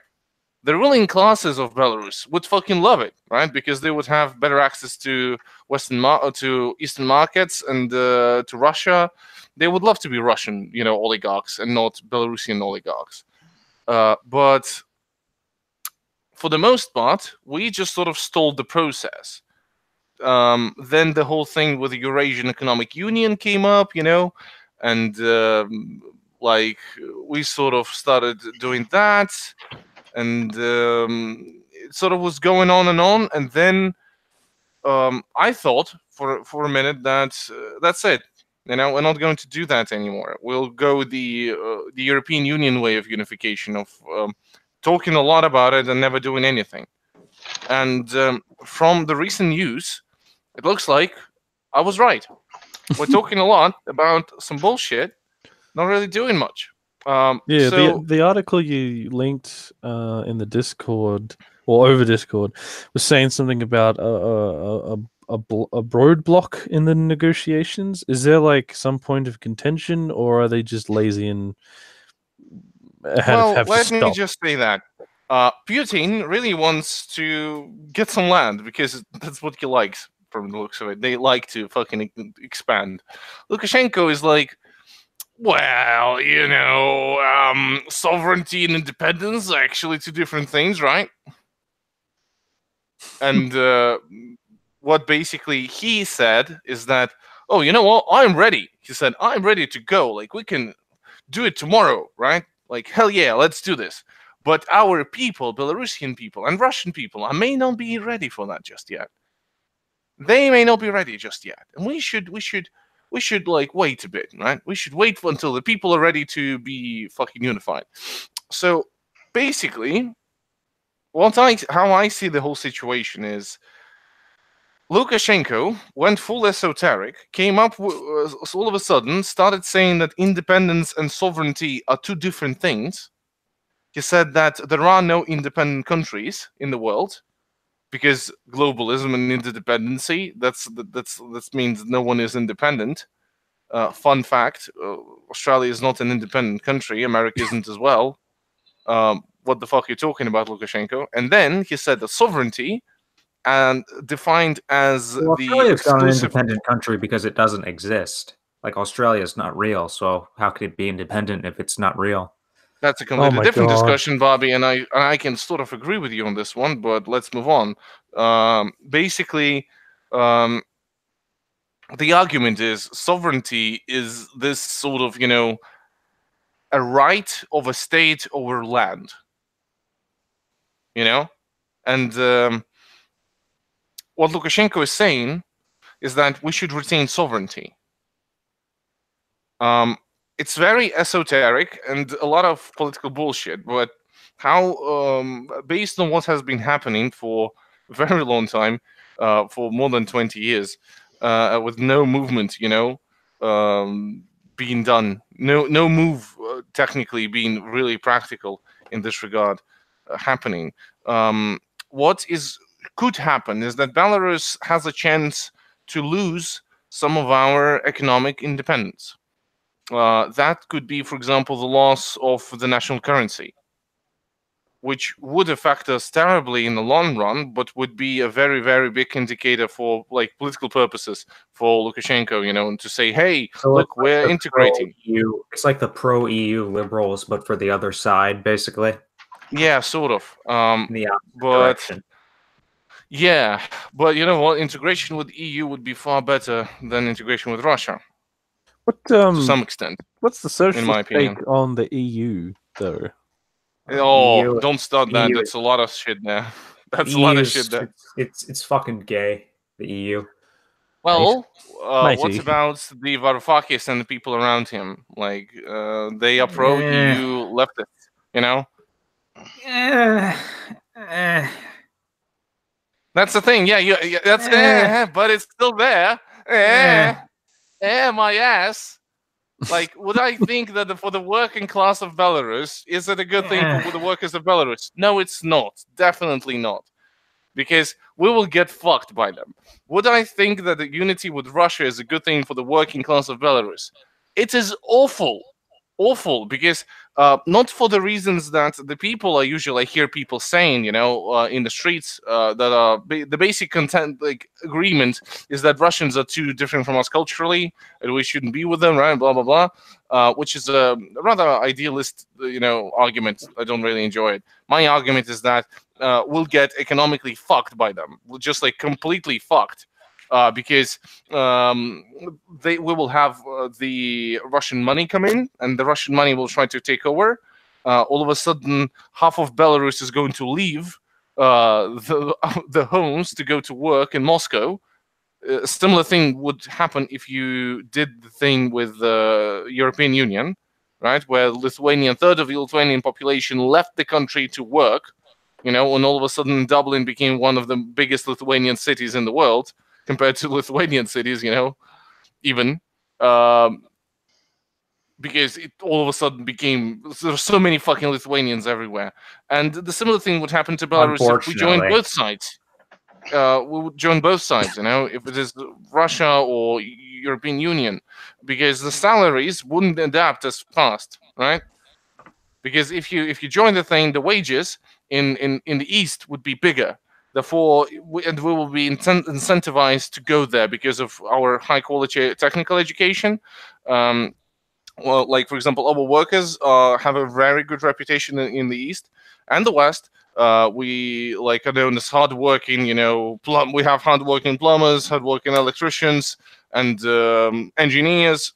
Speaker 2: The ruling classes of Belarus would fucking love it, right? Because they would have better access to to Eastern markets and to Russia. They would love to be Russian, you know, oligarchs and not Belarusian oligarchs. But for the most part, we just sort of stalled the process. Then the whole thing with the Eurasian Economic Union came up, you know, and like we sort of started doing that. And it sort of was going on, and then I thought for a minute that that's it. You know, we're not going to do that anymore. We'll go the European Union way of unification, of talking a lot about it and never doing anything. And from the recent news, it looks like I was right. We're talking a lot about some bullshit, not really doing much.
Speaker 1: Yeah,
Speaker 2: so,
Speaker 1: the article you linked in the Discord or over Discord was saying something about a roadblock in the negotiations. Is there like some point of contention, or are they just lazy and have
Speaker 2: let
Speaker 1: to
Speaker 2: me
Speaker 1: stop?
Speaker 2: just say that Putin really wants to get some land because that's what he likes from the looks of it. They like to fucking expand. Lukashenko is like, well, you know, sovereignty and independence are actually two different things, right? And what basically he said is that, oh, you know what? I'm ready. He said, I'm ready to go. Like, we can do it tomorrow, right? Like, hell yeah, let's do this. But our people, Belarusian people and Russian people, may not be ready for that just yet. They may not be ready just yet. And we should like wait a bit, right? We should wait until the people are ready to be fucking unified. So basically, how I see the whole situation is Lukashenko went full esoteric, came up all of a sudden, started saying that independence and sovereignty are two different things. He said that there are no independent countries in the world because globalism and interdependency, that means no one is independent. Fun fact, Australia is not an independent country. America isn't as well. What the fuck are you talking about, Lukashenko? And then he said that sovereignty, and defined as the
Speaker 3: Australia's not an independent country because it doesn't exist. Like, Australia is not real, so how could it be independent if it's not real?
Speaker 2: That's a completely different discussion, Bobby, and I can sort of agree with you on this one, but let's move on. Basically, the argument is sovereignty is this sort of, you know, a right of a state over land. You know? And what Lukashenko is saying is that we should retain sovereignty. It's very esoteric and a lot of political bullshit, but how, based on what has been happening for a very long time, for more than 20 years, with no movement, you know, being done, no move technically being really practical in this regard happening. What could happen is that Belarus has a chance to lose some of our economic independence. That could be, for example, the loss of the national currency, which would affect us terribly in the long run, but would be a very, very big indicator for like political purposes for Lukashenko, you know, and to say, hey, so look, we're like integrating.
Speaker 3: It's like the pro-EU liberals, but for the other side, basically.
Speaker 2: Yeah, sort of.
Speaker 3: in the opposite
Speaker 2: But
Speaker 3: direction.
Speaker 2: yeah, but you know what? Integration with EU would be far better than integration with Russia
Speaker 1: What
Speaker 2: to some extent,
Speaker 1: what's the
Speaker 2: in my
Speaker 1: socialist
Speaker 2: opinion.
Speaker 1: take on the EU though?
Speaker 2: Oh,
Speaker 3: EU
Speaker 2: don't start that.
Speaker 3: EU
Speaker 2: That's a lot of shit there. That's a lot
Speaker 3: EU
Speaker 2: of shit
Speaker 3: is
Speaker 2: there.
Speaker 3: it's fucking gay. The EU.
Speaker 2: Well, what's
Speaker 1: Matey.
Speaker 2: about the Varoufakis and the people around him? Like, they are pro-EU leftists, you know? That's the thing. Yeah, that's but it's still there. My ass. Like, would I think that for the working class of Belarus, is it a good thing for the workers of Belarus? No, it's not. Definitely not. Because we will get fucked by them. Would I think that the unity with Russia is a good thing for the working class of Belarus? It is awful. Awful, because not for the reasons that the people I usually hear people saying, you know, in the streets, that are the basic content, like, agreement is that Russians are too different from us culturally and we shouldn't be with them, right? Blah blah blah, which is a rather idealist, you know, argument. I don't really enjoy it. My argument is that we'll get economically fucked by them. We'll just like completely fucked. Because we will have the Russian money come in, and the Russian money will try to take over. All of a sudden, half of Belarus is going to leave the homes to go to work in Moscow. A similar thing would happen if you did the thing with the European Union, right? Where a third of the Lithuanian population left the country to work, you know, and all of a sudden Dublin became one of the biggest Lithuanian cities in the world, compared to Lithuanian cities, you know, even because it all of a sudden became, there's so many fucking Lithuanians everywhere. And the similar thing would happen to Belarus if we joined both sides. We would join both sides, you know, if it is Russia or European Union, because the salaries wouldn't adapt as fast, right? Because if you join the thing, the wages in the East would be bigger. Therefore, we will be incentivized to go there because of our high quality technical education. Well, like for example, our workers have a very good reputation in the East and the West. We like are known as hardworking. You know, we have hardworking plumbers, hardworking electricians, and engineers.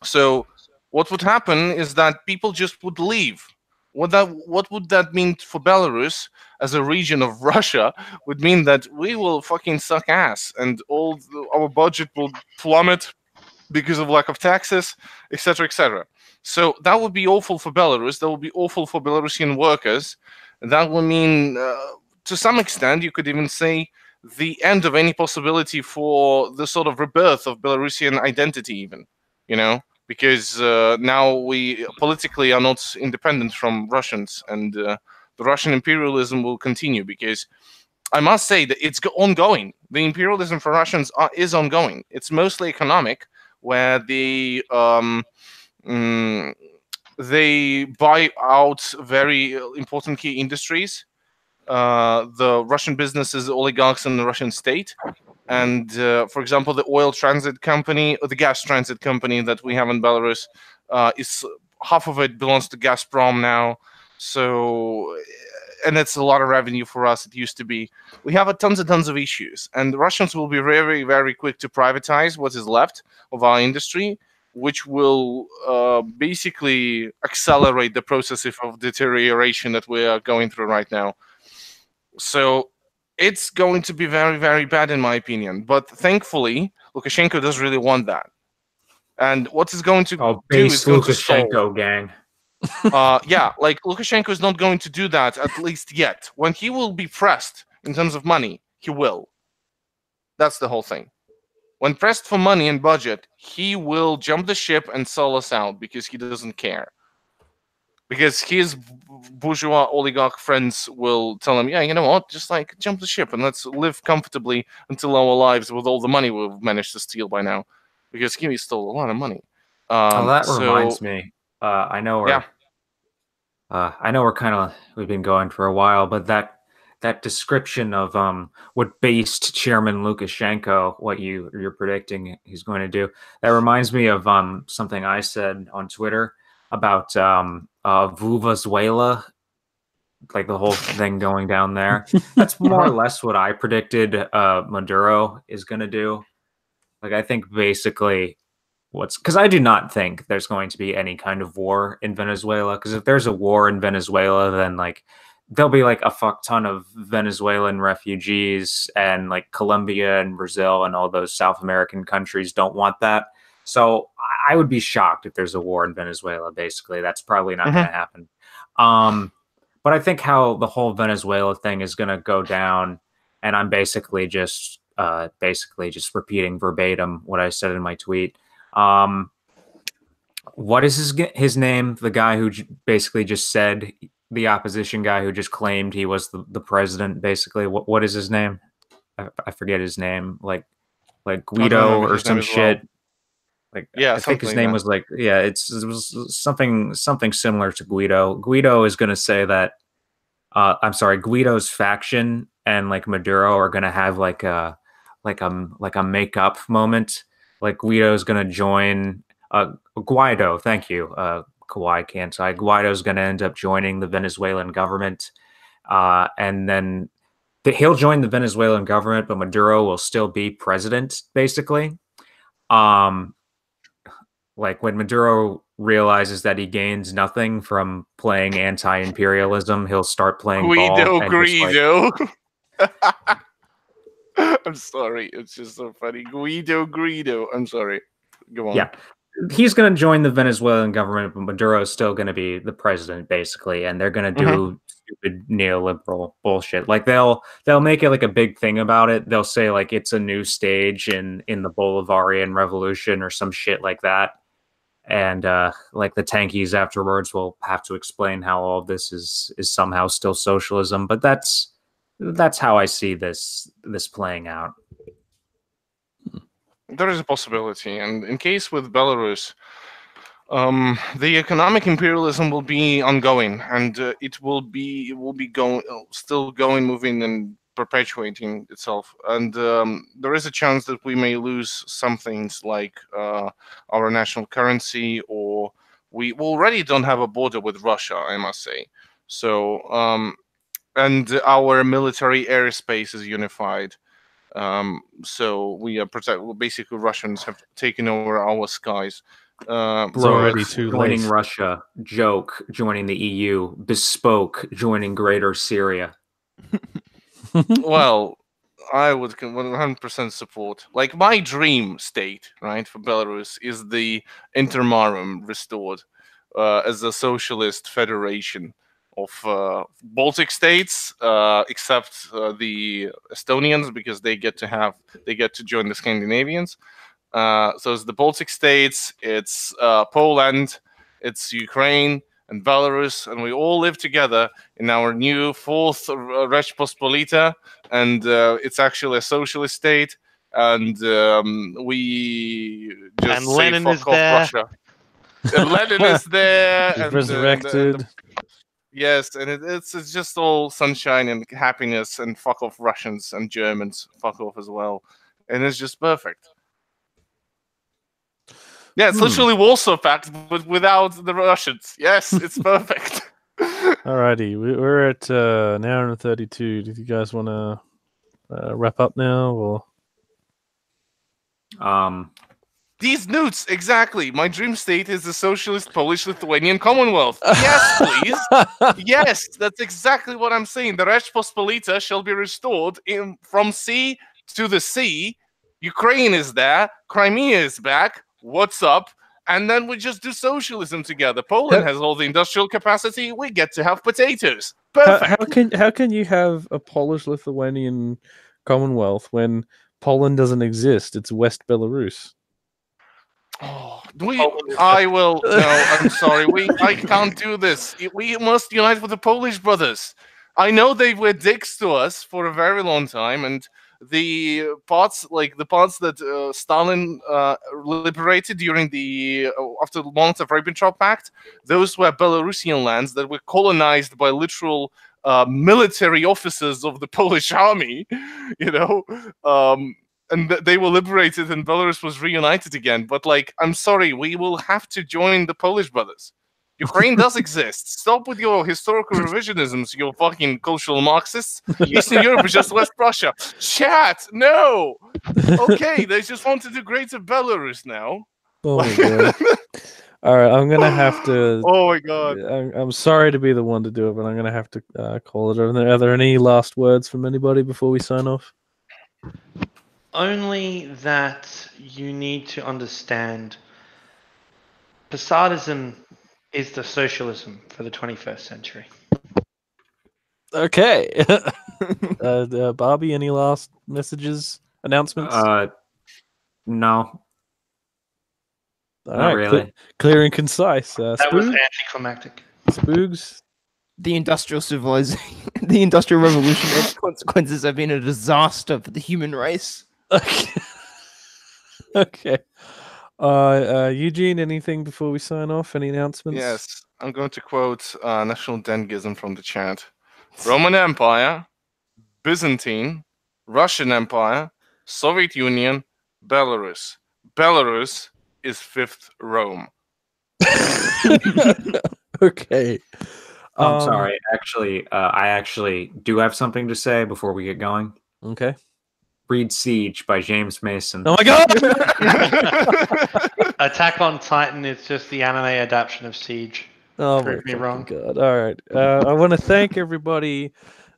Speaker 2: So, what would happen is that people just would leave. What would that mean for Belarus as a region of Russia? Would mean that we will fucking suck ass, and our budget will plummet because of lack of taxes, etc., etc. So that would be awful for Belarus. That would be awful for Belarusian workers. That would mean, to some extent, you could even say, the end of any possibility for the sort of rebirth of Belarusian identity, even, you know, because now we politically are not independent from Russians, and the Russian imperialism will continue, because I must say that it's ongoing. The imperialism for Russians is ongoing. It's mostly economic, where they buy out very important key industries, the Russian businesses, oligarchs, and the Russian state. And for example, the oil transit company, or the gas transit company that we have in Belarus, is half of it belongs to Gazprom now. So, and it's a lot of revenue for us. It used to be. We have tons and tons of issues, and the Russians will be very, very quick to privatize what is left of our industry, which will basically accelerate the process of deterioration that we are going through right now. So it's going to be very, very bad, in my opinion. But thankfully, Lukashenko doesn't really want that. And what is going to do is going to solve.
Speaker 3: Gang.
Speaker 2: Yeah, like Lukashenko is not going to do that, at least yet. When he will be pressed in terms of money, he will. That's the whole thing. When pressed for money and budget, he will jump the ship and sell us out because he doesn't care. Because his bourgeois oligarch friends will tell him, yeah, you know what, just like jump the ship and let's live comfortably until our lives with all the money we've managed to steal by now. Because he stole a lot of money.
Speaker 3: That reminds me. I know we've been going for a while, but that description of what based Chairman Lukashenko, what you're predicting he's going to do, that reminds me of something I said on Twitter about Vuvuzuela like the whole thing going down there. That's more or less what I predicted Maduro is going to do. Like, I think basically because I do not think there's going to be any kind of war in Venezuela. Because if there's a war in Venezuela, then like there'll be like a fuck ton of Venezuelan refugees, and like Colombia and Brazil and all those South American countries don't want that. So I would be shocked if there's a war in Venezuela. Basically, that's probably not going to happen. But I think how the whole Venezuela thing is going to go down, and I'm basically just repeating verbatim what I said in my tweet. What is his name? The guy who basically just said, the opposition guy who just claimed he was the president. Basically, what is his name? I forget his name. Like Guido or some shit. Well. Like, yeah, I think his name was like, yeah, it was something similar to Guido. Guido is going to say that, I'm sorry, Guido's faction and like Maduro are going to have like a make-up moment. Like Guido's going to join, Guaido, thank you, Kawhi can't say. Guaido's going to end up joining the Venezuelan government. And then he'll join the Venezuelan government, but Maduro will still be president, basically. Like when Maduro realizes that he gains nothing from playing anti-imperialism, he'll start playing
Speaker 2: Guido. I'm sorry, it's just so funny. Guido. I'm sorry. Go on.
Speaker 3: Yeah, he's going to join the Venezuelan government, but Maduro is still going to be the president, basically, and they're going to do stupid neoliberal bullshit. Like they'll make it like a big thing about it. They'll say like it's a new stage in the Bolivarian Revolution or some shit like that. And like the tankies afterwards will have to explain how all of this is somehow still socialism. But that's how I see this playing out.
Speaker 2: There is a possibility, and in case with Belarus, the economic imperialism will be ongoing, and it will be still going, moving, and perpetuating itself. And there is a chance that we may lose some things like our national currency, or we already don't have a border with Russia, I must say. So and our military airspace is unified. So we are basically Russians have taken over our skies.
Speaker 1: Already too late.
Speaker 3: Joining Russia, joke, joining the EU, bespoke, joining Greater Syria.
Speaker 2: Well, I would 100% support. Like my dream state, right, for Belarus is the Intermarum restored as a socialist federation of Baltic states, except the Estonians, because they get to join the Scandinavians. So it's the Baltic states, it's Poland, it's Ukraine, and Belarus, and we all live together in our new fourth Rzeczpospolita, and it's actually a socialist state, and we just
Speaker 4: and Lenin is
Speaker 2: fuck
Speaker 4: there.
Speaker 2: off Russia. And Lenin is there.
Speaker 1: He's resurrected.
Speaker 2: Yes, and it's just all sunshine and happiness, and fuck off Russians and Germans, fuck off as well, and it's just perfect. Yeah, it's literally Warsaw Pact, but without the Russians. Yes, it's perfect.
Speaker 1: Alrighty, we're at an hour and 32. Do you guys want to wrap up now, or?
Speaker 2: These newts, exactly. My dream state is the socialist Polish-Lithuanian Commonwealth. Yes, please. Yes, that's exactly what I'm saying. The Rzeczpospolita shall be restored from sea to the sea. Ukraine is there. Crimea is back. What's up? And then we just do socialism together. Poland has all the industrial capacity. We get to have potatoes. Perfect.
Speaker 1: How can you have a Polish-Lithuanian Commonwealth when Poland doesn't exist? It's West Belarus.
Speaker 2: Oh, I will. No, I'm sorry. I can't do this. We must unite with the Polish brothers. I know they were dicks to us for a very long time, and the parts that Stalin liberated during after the Molotov-Ribbentrop Pact, those were Belarusian lands that were colonized by literal military officers of the Polish army, and they were liberated, and Belarus was reunited again. But I'm sorry, we will have to join the Polish brothers. Ukraine does exist. Stop with your historical revisionisms, you fucking cultural Marxists. Eastern Europe is just West Prussia. Chat, no. Okay, they just want to do greater Belarus now.
Speaker 1: Oh my god. All right, I'm gonna have to.
Speaker 2: Oh my god.
Speaker 1: I'm sorry to be the one to do it, but I'm gonna have to call it. Are there any last words from anybody before we sign off?
Speaker 4: Only that you need to understand Posadism is the socialism for the 21st century.
Speaker 1: Okay. Bobby, any last messages, announcements?
Speaker 3: No.
Speaker 1: All
Speaker 3: Not
Speaker 1: right,
Speaker 3: really.
Speaker 1: clear and concise.
Speaker 4: That was
Speaker 1: Spoog?
Speaker 4: anticlimactic.
Speaker 1: Spoogs?
Speaker 5: The industrial civilization, the industrial revolution, its consequences have been a disaster for the human race.
Speaker 1: Okay. Okay. Eugene, anything before we sign off? Any announcements?
Speaker 2: Yes, I'm going to quote National Dengism from the chat. Roman Empire, Byzantine, Russian Empire, Soviet Union, Belarus. Belarus is fifth Rome.
Speaker 1: Okay.
Speaker 3: I'm sorry. Actually, I actually do have something to say before we get going.
Speaker 1: Okay.
Speaker 3: Read Siege by James Mason.
Speaker 1: Oh my god!
Speaker 4: Attack on Titan is just the anime adaptation of Siege.
Speaker 1: Oh my
Speaker 4: Prove me wrong.
Speaker 1: god. All right. I want to thank everybody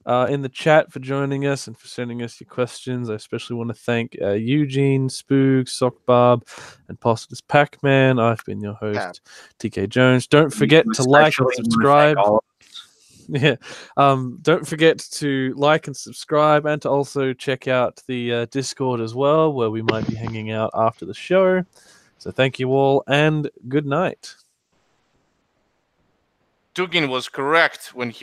Speaker 1: in the chat for joining us and for sending us your questions. I especially want to thank Eugene, Spoog, Sockbarb, and Posters Pac-Man. I've been your host, TK Jones. Don't forget to like and subscribe. Yeah. Don't forget to like and subscribe, and to also check out the Discord as well, where we might be hanging out after the show. So thank you all, and good night.
Speaker 2: Dugin was correct when he